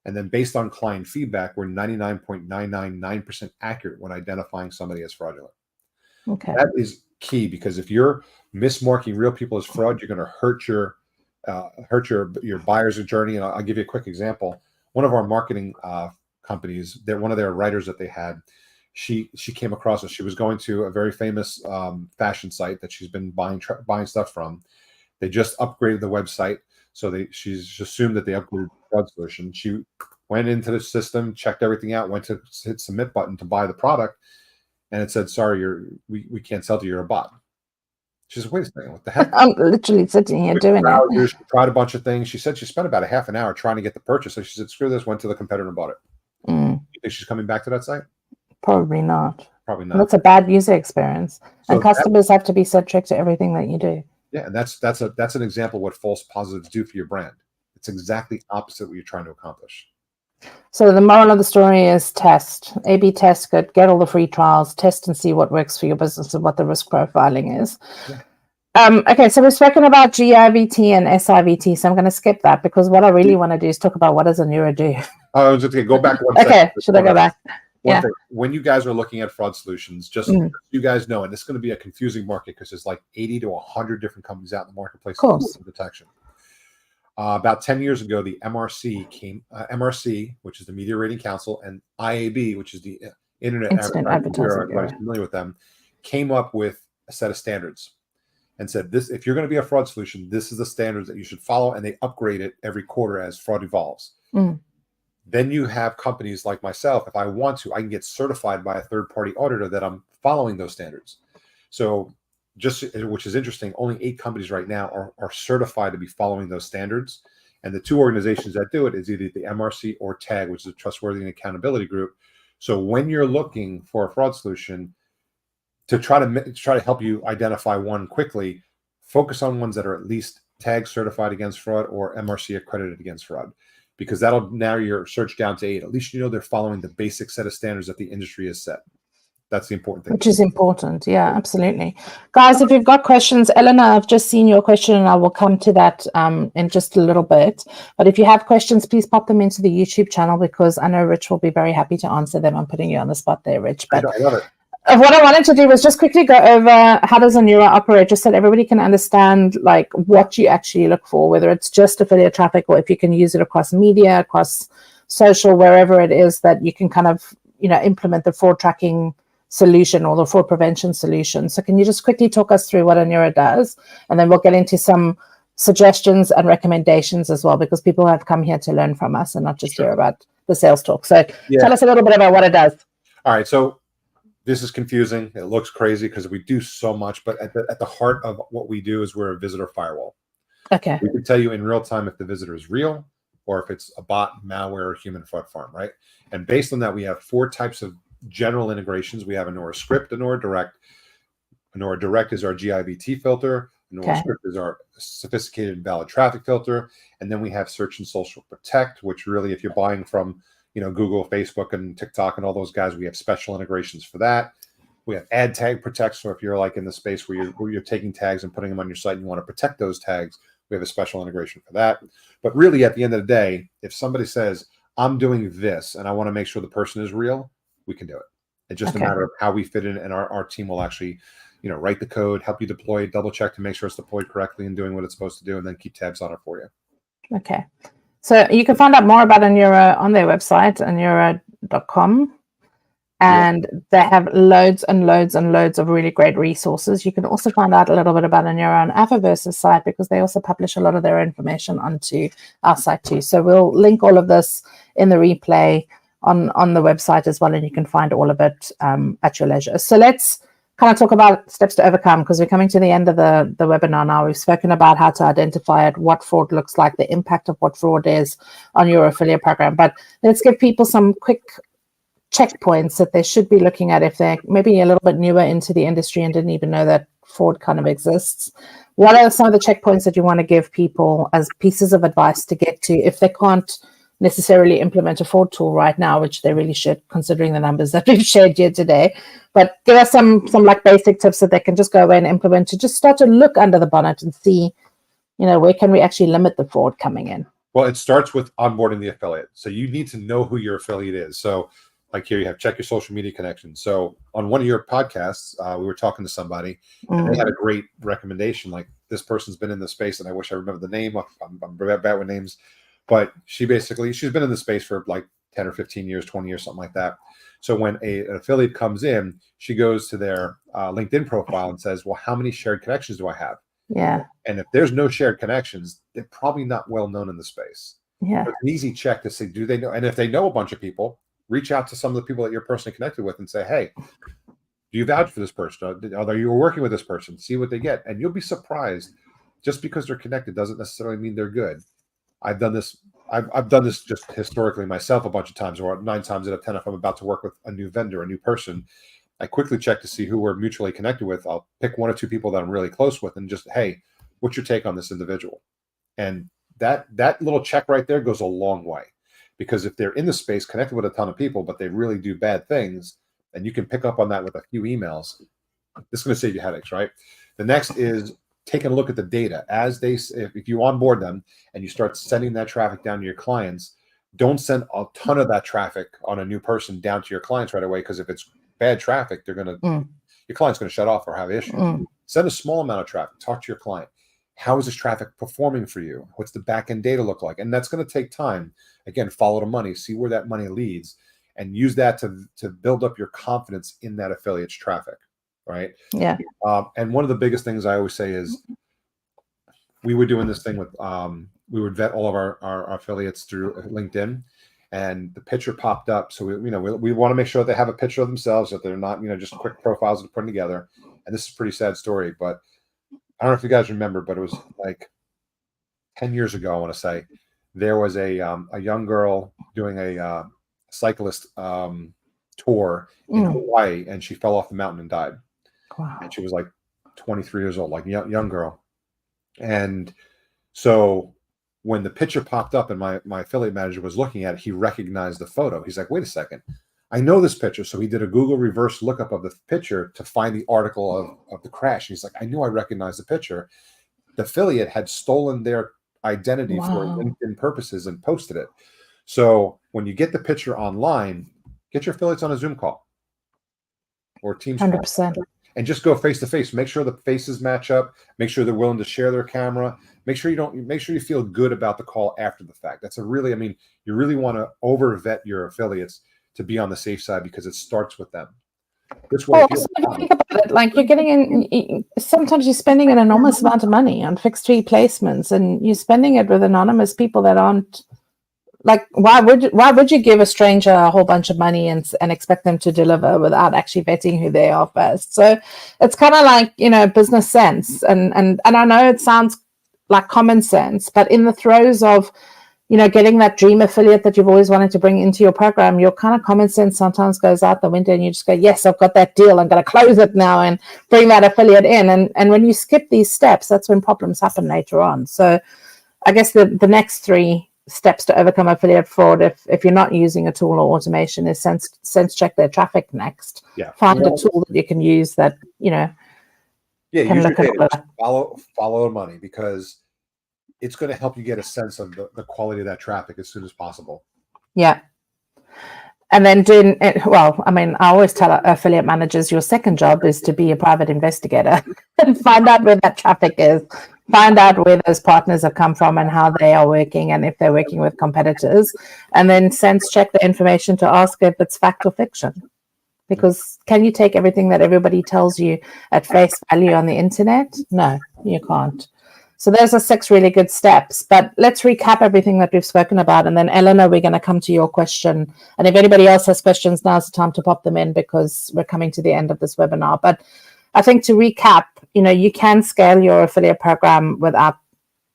And then based on client feedback, we're 99.999% accurate when identifying somebody as fraudulent. Okay. That is key, because if you're mismarking real people as fraud, you're going to hurt your buyer's journey. And I'll give you a quick example. One of our marketing companies. They're one of their writers that they had. She came across it. She was going to a very famous fashion site that she's been buying stuff from. They just upgraded the website, so she's assumed that they upgraded the fraud solution. She went into the system, checked everything out, went to hit submit button to buy the product, and it said, "Sorry, we can't sell to you. You're a bot." She said, "Wait a second, what the heck?" I'm literally sitting here doing it. She tried a bunch of things. She said she spent about a half an hour trying to get the purchase. So she said, "Screw this," went to the competitor and bought it. You think she's coming back to that site? Probably not. Probably not. And that's a bad user experience. So and customers have to be subject to everything that you do. Yeah, and that's an example of what false positives do for your brand. It's exactly opposite what you're trying to accomplish. So the moral of the story is test. A/B test, get all the free trials, test and see what works for your business and what the risk profiling is. Yeah. Okay, so we've spoken about GIVT and SIVT, so I'm going to skip that because what I really want to do is talk about what does Anura do. I was just going to go back one second. Okay, should I go back? One thing, when you guys are looking at fraud solutions, just so you guys know, and this is going to be a confusing market because there's like 80 to 100 different companies out in the marketplace. Of course. Detection. About 10 years ago, the MRC came, MRC, which is the Media Rating Council, and IAB, which is the Internet Advertising Bureau, everybody's familiar with them, came up with a set of standards and said, "This, if you're going to be a fraud solution, this is the standards that you should follow," and they upgrade it every quarter as fraud evolves. Then you have companies like myself. If I want to, I can get certified by a third-party auditor that I'm following those standards. So which is interesting, only 8 companies right now are certified to be following those standards. And the 2 organizations that do it is either the MRC or TAG, which is a Trustworthy and Accountability Group. So when you're looking for a fraud solution, to try to help you identify one quickly, focus on ones that are at least TAG certified against fraud or MRC accredited against fraud, because that'll narrow your search down to 8. At least you know they're following the basic set of standards that the industry has set. That's the important thing. Which is important. Yeah, absolutely. Guys, if you've got questions, Eleanor, I've just seen your question and I will come to that in just a little bit. But if you have questions, please pop them into the YouTube channel because I know Rich will be very happy to answer them. I'm putting you on the spot there, Rich. But I love it. What I wanted to do was just quickly go over how does Anura operate, just so that everybody can understand like what you actually look for, whether it's just affiliate traffic or if you can use it across media, across social, wherever it is that you can kind of, implement the fraud tracking solution or the fraud prevention solution. So can you just quickly talk us through what Anura does? And then we'll get into some suggestions and recommendations as well, because people have come here to learn from us and not just hear about the sales talk. So tell us a little bit about what it does. All right. So this is confusing. It looks crazy because we do so much, but at the heart of what we do is we're a visitor firewall. Okay. We can tell you in real time if the visitor is real or if it's a bot, malware, or human fraud farm, right? And based on that, we have 4 types of general integrations. We have Anura Script, Anura Direct. Anura Direct is our GIVT filter. Anura Script is our sophisticated and valid traffic filter. And then we have Search and Social Protect, which really, if you're buying from Google, Facebook, and TikTok and all those guys, we have special integrations for that. We have Ad Tag Protect. So if you're like in the space where you're taking tags and putting them on your site and you want to protect those tags, we have a special integration for that. But really, at the end of the day, if somebody says, "I'm doing this and I want to make sure the person is real," we can do it. It's just a matter of how we fit in, and our team will actually, write the code, help you deploy, double check to make sure it's deployed correctly and doing what it's supposed to do, and then keep tabs on it for you. Okay. So you can find out more about Anura on their website, anura.com. And they have loads and loads and loads of really great resources. You can also find out a little bit about Anura on Avaverse's site because they also publish a lot of their information onto our site too. So we'll link all of this in the replay on the website as well, and you can find all of it at your leisure. So let's kind of talk about steps to overcome, because we're coming to the end of the webinar now. We've spoken about how to identify it, what fraud looks like, the impact of what fraud is on your affiliate program. But let's give people some quick checkpoints that they should be looking at if they're maybe a little bit newer into the industry and didn't even know that fraud kind of exists. What are some of the checkpoints that you want to give people as pieces of advice to get to if they can't necessarily implement a fraud tool right now, which they really should, considering the numbers that we've shared here today? But give us some like basic tips that they can just go away and implement to just start to look under the bonnet and see, where can we actually limit the fraud coming in? Well, it starts with onboarding the affiliate. So you need to know who your affiliate is. So like here you have check your social media connections. So on one of your podcasts, we were talking to somebody and they had a great recommendation. Like, this person's been in the space, and I wish I remember the name. I'm bad with names, but she's been in the space for like 10 or 15 years, 20 years, something like that. So when an affiliate comes in, she goes to their LinkedIn profile and says, well, how many shared connections do I have? Yeah. And if there's no shared connections, they're probably not well known in the space. Yeah. So it's an easy check to say, do they know? And if they know a bunch of people, reach out to some of the people that you're personally connected with and say, hey, do you vouch for this person? Are you working with this person? See what they get. And you'll be surprised. Just because they're connected doesn't necessarily mean they're good. I've done this. I've done this just historically myself a bunch of times, or 9 times out of 10, if I'm about to work with a new vendor, a new person, I quickly check to see who we're mutually connected with. I'll pick 1 or 2 people that I'm really close with and just, hey, what's your take on this individual? And that little check right there goes a long way, because if they're in the space connected with a ton of people, but they really do bad things, and you can pick up on that with a few emails, this is going to save you headaches, right? The next is taking a look at the data as if you onboard them and you start sending that traffic down to your clients. Don't send a ton of that traffic on a new person down to your clients right away, because if it's bad traffic, your client's going to shut off or have issues. Send a small amount of traffic. Talk to your client. How is this traffic performing for you? What's the back end data look like? And that's going to take time. Again, follow the money, see where that money leads, and use that to build up your confidence in that affiliate's traffic, right? Yeah. And one of the biggest things I always say is, we were doing this thing with, we would vet all of our affiliates through LinkedIn, and the picture popped up. So we want to make sure that they have a picture of themselves, that they're not, just quick profiles to put together. And this is a pretty sad story, but I don't know if you guys remember, but it was like 10 years ago, I want to say, there was a young girl doing a cyclist tour in Hawaii, and she fell off the mountain and died. Wow. And she was like 23 years old, like young girl. And so when the picture popped up and my affiliate manager was looking at it, he recognized the photo. He's like, wait a second, I know this picture. So he did a Google reverse lookup of the picture to find the article of the crash. He's like, I knew I recognized the picture. The affiliate had stolen their identity for LinkedIn purposes and posted it. So when you get the picture online, get your affiliates on a Zoom call or Teams 100%. call, and just go face to face. Make sure the faces match up. Make sure they're willing to share their camera. Make sure you feel good about the call after the fact. That's you really want to over vet your affiliates to be on the safe side, because it starts with them. This way, if you think about it, like, you're sometimes you're spending an enormous amount of money on fixed fee placements, and you're spending it with anonymous people that aren't, like, why would you give a stranger a whole bunch of money and expect them to deliver without actually vetting who they are first? So it's kind of like, business sense. And I know it sounds like common sense, but in the throes of, getting that dream affiliate that you've always wanted to bring into your program, your kind of common sense sometimes goes out the window, and you just go, yes, I've got that deal. I'm going to close it now and bring that affiliate in. And when you skip these steps, that's when problems happen later on. So I guess the next 3 steps to overcome affiliate fraud, if you're not using a tool or automation, is sense check their traffic next. Yeah. Find a tool that you can use that, can use your data. Follow the money, because it's going to help you get a sense of the quality of that traffic as soon as possible. Yeah. And then I always tell affiliate managers, your second job is to be a private investigator and find out where that traffic is, find out where those partners have come from and how they are working, and if they're working with competitors, and then sense check the information to ask if it's fact or fiction. Because can you take everything that everybody tells you at face value on the internet? No, you can't. So those are 6 really good steps. But let's recap everything that we've spoken about. And then, Eleanor, we're going to come to your question. And if anybody else has questions, now's the time to pop them in, because we're coming to the end of this webinar. But I think to recap, you can scale your affiliate program without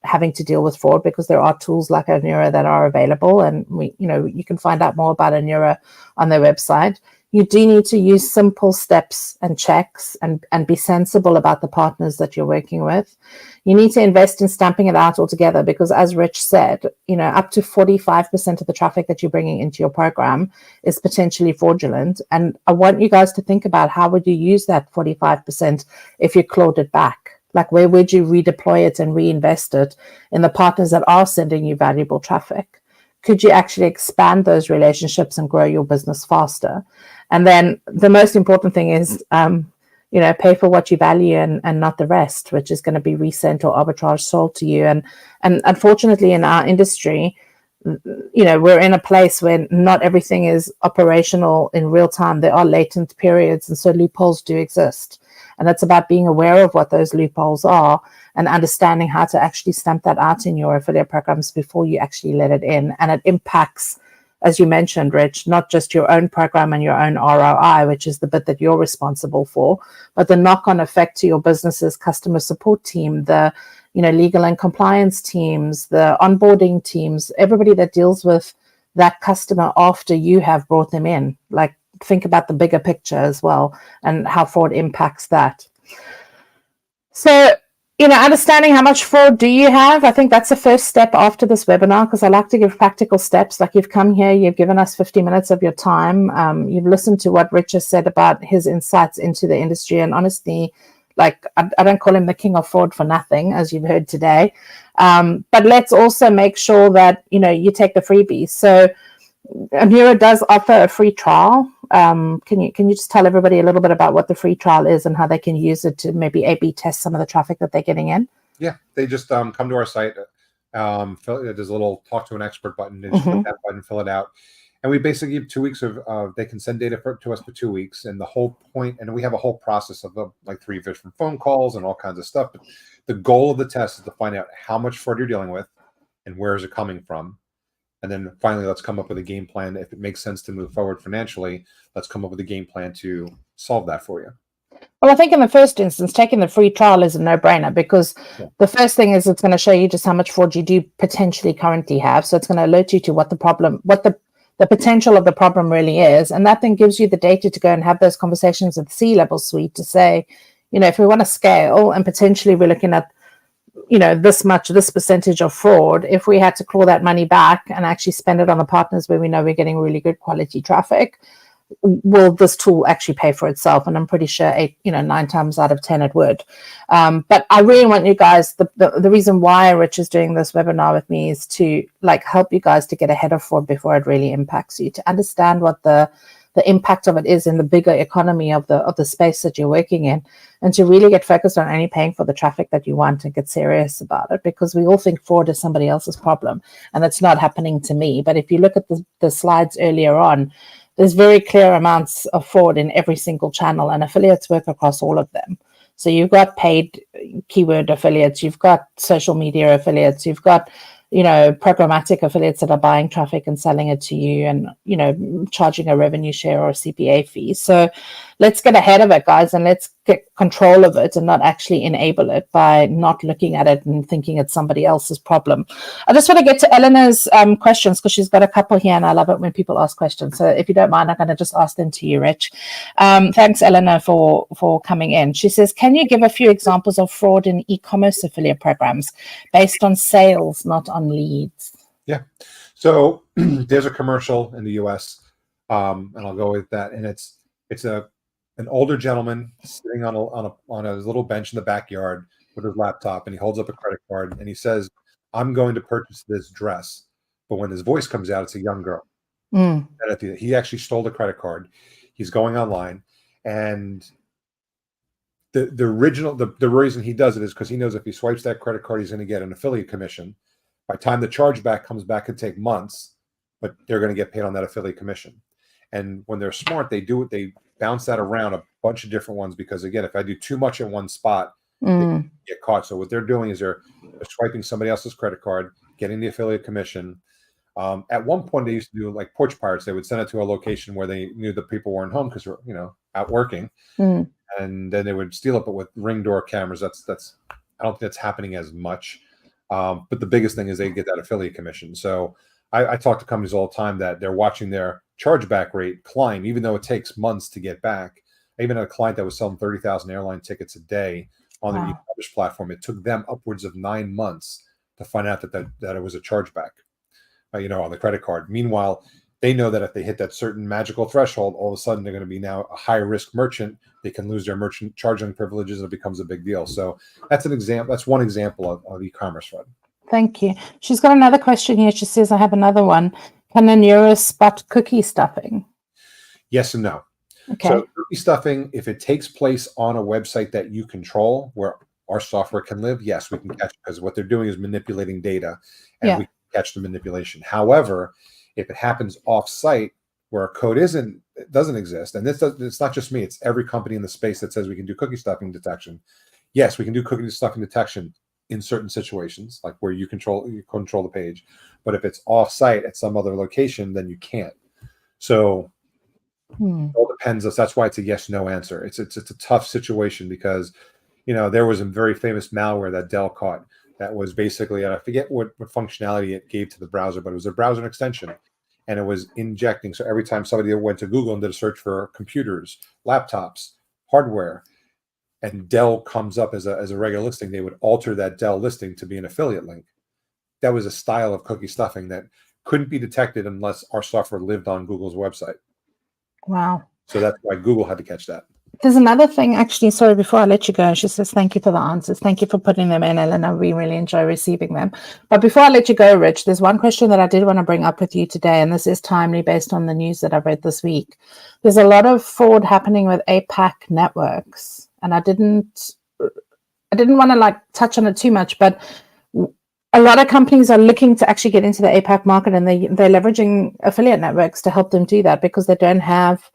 having to deal with fraud, because there are tools like Anura that are available. And you can find out more about Anura on their website. You do need to use simple steps and checks and be sensible about the partners that you're working with. You need to invest in stamping it out altogether, because as Rich said, up to 45% of the traffic that you're bringing into your program is potentially fraudulent. And I want you guys to think about, how would you use that 45% if you clawed it back? Like, where would you redeploy it and reinvest it in the partners that are sending you valuable traffic? Could you actually expand those relationships and grow your business faster? And then the most important thing is, pay for what you value and not the rest, which is going to be resent or arbitrage sold to you. And unfortunately, in our industry, we're in a place where not everything is operational in real time. There are latent periods, and so loopholes do exist. And it's about being aware of what those loopholes are and understanding how to actually stamp that out in your affiliate programs before you actually let it in. And it impacts, as you mentioned, Rich, not just your own program and your own ROI, which is the bit that you're responsible for, but the knock-on effect to your business's customer support team, the legal and compliance teams, the onboarding teams, everybody that deals with that customer after you have brought them in. Like, think about the bigger picture as well and how fraud impacts that. So, understanding how much fraud do you have, I think that's the first step after this webinar, because I like to give practical steps. Like, you've come here, you've given us 50 minutes of your time. You've listened to what Richard said about his insights into the industry. And honestly, like, I don't call him the king of fraud for nothing, as you've heard today. But let's also make sure that, you take the freebies. So Amira does offer a free trial. Can you just tell everybody a little bit about what the free trial is and how they can use it to maybe A/B test some of the traffic that they're getting in? Yeah, they just come to our site. There's a little talk to an expert button. They just click that button, fill it out. And we basically give 2 weeks of, they can send data to us for 2 weeks. And the whole point, and we have a whole process of like 3 different phone calls and all kinds of stuff. But the goal of the test is to find out how much fraud you're dealing with and where is it coming from. And then finally, let's come up with a game plan. If it makes sense to move forward financially, let's come up with a game plan to solve that for you. Well, I think in the first instance, taking the free trial is a no-brainer, because the first thing is it's going to show you just how much fraud you do potentially currently have. So it's going to alert you to what the problem, what the potential of the problem really is. And that then gives you the data to go and have those conversations with the C-level suite to say, if we want to scale and potentially we're looking at, this percentage of fraud, if we had to claw that money back and actually spend it on the partners where we know we're getting really good quality traffic, will this tool actually pay for itself? And I'm pretty sure 9 times out of 10 it would. But I really want you guys, the reason why Rich is doing this webinar with me is to help you guys to get ahead of fraud before it really impacts you, to understand what the impact of it is in the bigger economy of the space that you're working in, and to really get focused on only paying for the traffic that you want and get serious about it, because we all think fraud is somebody else's problem and it's not happening to me. But if you look at the slides earlier on, there's very clear amounts of fraud in every single channel, and affiliates work across all of them. So you've got paid keyword affiliates, you've got social media affiliates, you've got programmatic affiliates that are buying traffic and selling it to you and, charging a revenue share or a CPA fee. So let's get ahead of it, guys, and let's get control of it and not actually enable it by not looking at it and thinking it's somebody else's problem. I just want to get to Eleanor's questions, because she's got a couple here and I love it when people ask questions. So if you don't mind, I'm going to just ask them to you, Rich. Thanks, Eleanor, for coming in. She says, can you give a few examples of fraud in e-commerce affiliate programs based on sales, not on leads? Yeah. So there's a commercial in the US, and I'll go with that. And it's an older gentleman sitting on a little bench in the backyard with his laptop, and he holds up a credit card and he says, "I'm going to purchase this dress." But when his voice comes out, it's a young girl. And he actually stole the credit card. He's going online, and the reason he does it is because he knows if he swipes that credit card, he's going to get an affiliate commission. By the time the chargeback comes back, it could take months, but they're going to get paid on that affiliate commission. And when they're smart, they bounce that around a bunch of different ones, because again, if I do too much in one spot, they get caught. So what they're doing is they're swiping somebody else's credit card, getting the affiliate commission. At one point, they used to do like porch pirates. They would send it to a location where they knew the people weren't home because they're out working, and then they would steal it. But with Ring door cameras, that's I don't think that's happening as much. But the biggest thing is they get that affiliate commission. So I talk to companies all the time that they're watching their chargeback rate climb, even though it takes months to get back. I even had a client that was selling 30,000 airline tickets a day on their e-commerce platform. It took them upwards of 9 months to find out that it was a chargeback, on the credit card. Meanwhile, they know that if they hit that certain magical threshold, all of a sudden they're going to be now a high risk merchant. They can lose their merchant charging privileges, and it becomes a big deal. So that's an example. That's one example of e-commerce fraud. Thank you. She's got another question here. She says, I have another one. Can Anura spot cookie stuffing? Yes and no. Okay. So cookie stuffing, if it takes place on a website that you control, where our software can live, yes, we can catch it, because what they're doing is manipulating data, and we can catch the manipulation. However, if it happens off-site where a code doesn't exist, and it's not just me, it's every company in the space that says we can do cookie stuffing detection. Yes, we can do cookie stuffing detection in certain situations, like where you control the page. But if it's off-site at some other location, then you can't. So it all depends. That's why it's a yes/no answer. It's a tough situation because, there was a very famous malware that Dell caught that was basically, and I forget what functionality it gave to the browser, but it was a browser extension, and it was injecting. So every time somebody went to Google and did a search for computers, laptops, hardware, and Dell comes up as a regular listing, they would alter that Dell listing to be an affiliate link. That was a style of cookie stuffing that couldn't be detected unless our software lived on Google's website. Wow. So that's why Google had to catch that. There's another thing, actually, sorry, before I let you go, she says, thank you for the answers. Thank you for putting them in, Eleanor. We really enjoy receiving them. But before I let you go, Rich, there's one question that I did want to bring up with you today, and this is timely based on the news that I've read this week. There's a lot of fraud happening with APAC networks, and I didn't want to touch on it too much, but a lot of companies are looking to actually get into the APAC market, and they're leveraging affiliate networks to help them do that because they don't have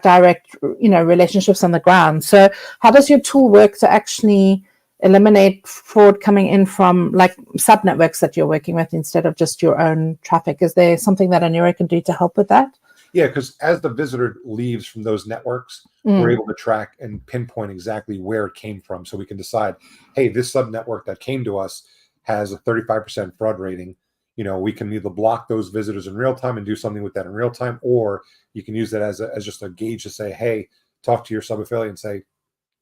direct, relationships on the ground. So how does your tool work to actually eliminate fraud coming in from sub networks that you're working with instead of just your own traffic? Is there something that Anura can do to help with that? Yeah, because as the visitor leaves from those networks, we're able to track and pinpoint exactly where it came from. So we can decide, hey, this sub network that came to us has a 35% fraud rating. We can either block those visitors in real time and do something with that in real time, or you can use that as just a gauge to say, hey, talk to your sub affiliate and say,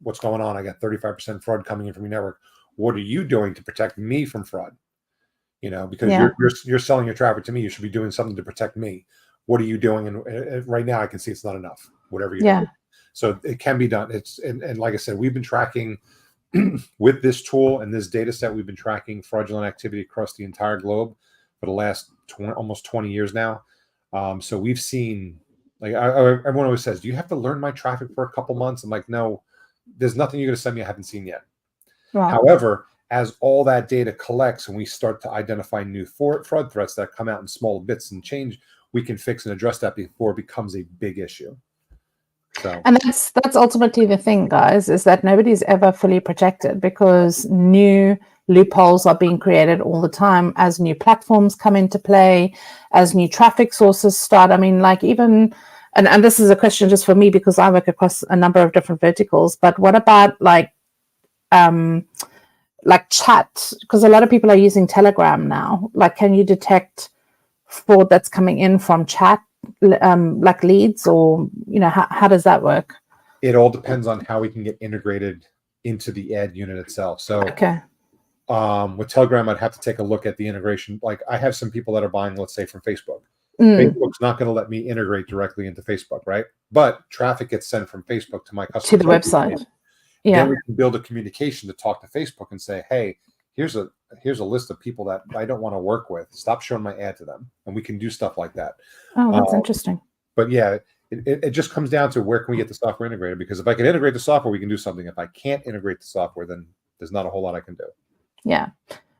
what's going on? I got 35% fraud coming in from your network. What are you doing to protect me from fraud? Because you're selling your traffic to me. You should be doing something to protect me. What are you doing? And right now I can see it's not enough, whatever you're doing. So it can be done. And like I said, we've been tracking with this tool and this data set, we've been tracking fraudulent activity across the entire globe for the last almost 20 years now. So we've seen, everyone always says, do you have to learn my traffic for a couple months? I'm like, no, there's nothing you're going to send me I haven't seen yet. Wow. However, as all that data collects and we start to identify new fraud threats that come out in small bits and change, we can fix and address that before it becomes a big issue. So. And that's ultimately the thing, guys, is that nobody's ever fully protected because new loopholes are being created all the time as new platforms come into play, as new traffic sources start. I mean, and this is a question just for me because I work across a number of different verticals, but what about chat? Because a lot of people are using Telegram now. Can you detect fraud that's coming in from chat, leads, or how does that work? It all depends on how we can get integrated into the ad unit itself. So with Telegram, I'd have to take a look at the integration. I have some people that are buying, let's say, from Facebook. Facebook's not going to let me integrate directly into Facebook, right? But traffic gets sent from Facebook to my customer to the website. Then we can build a communication to talk to Facebook and say, hey, here's a list of people that I don't want to work with. Stop showing my ad to them. And we can do stuff like that. Oh, that's interesting. But yeah, it just comes down to where can we get the software integrated? Because if I can integrate the software, we can do something. If I can't integrate the software, then there's not a whole lot I can do. Yeah.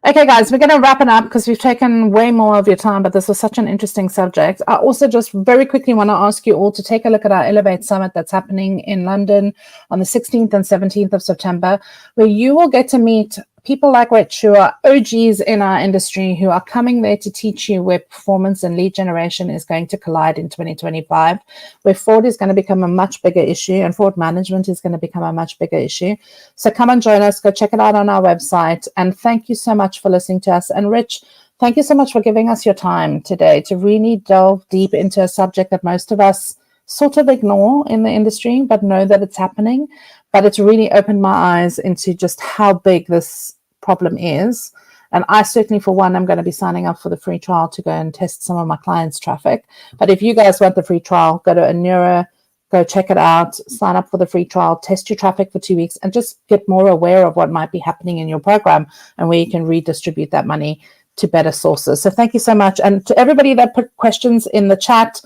Okay, guys, we're going to wrap it up because we've taken way more of your time, but this was such an interesting subject. I also just very quickly want to ask you all to take a look at our Elevate Summit that's happening in London on the 16th and 17th of September, where you will get to meet people like Rich, who are OGs in our industry, who are coming there to teach you where performance and lead generation is going to collide in 2025, where fraud is going to become a much bigger issue and fraud management is going to become a much bigger issue. So come and join us. Go check it out on our website. And thank you so much for listening to us. And Rich, thank you so much for giving us your time today to really delve deep into a subject that most of us sort of ignore in the industry, but know that it's happening. But it's really opened my eyes into just how big this problem is. And I certainly, for one, I'm going to be signing up for the free trial to go and test some of my clients' traffic. But if you guys want the free trial, go to Anura, go check it out, sign up for the free trial, test your traffic for 2 weeks, and just get more aware of what might be happening in your program and where you can redistribute that money to better sources. So thank you so much. And to everybody that put questions in the chat,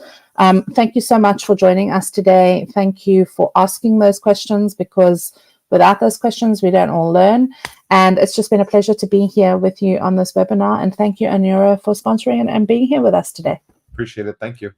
thank you so much for joining us today. Thank you for asking those questions, because without those questions, we don't all learn. And it's just been a pleasure to be here with you on this webinar. And thank you, Anura, for sponsoring and being here with us today. Appreciate it. Thank you.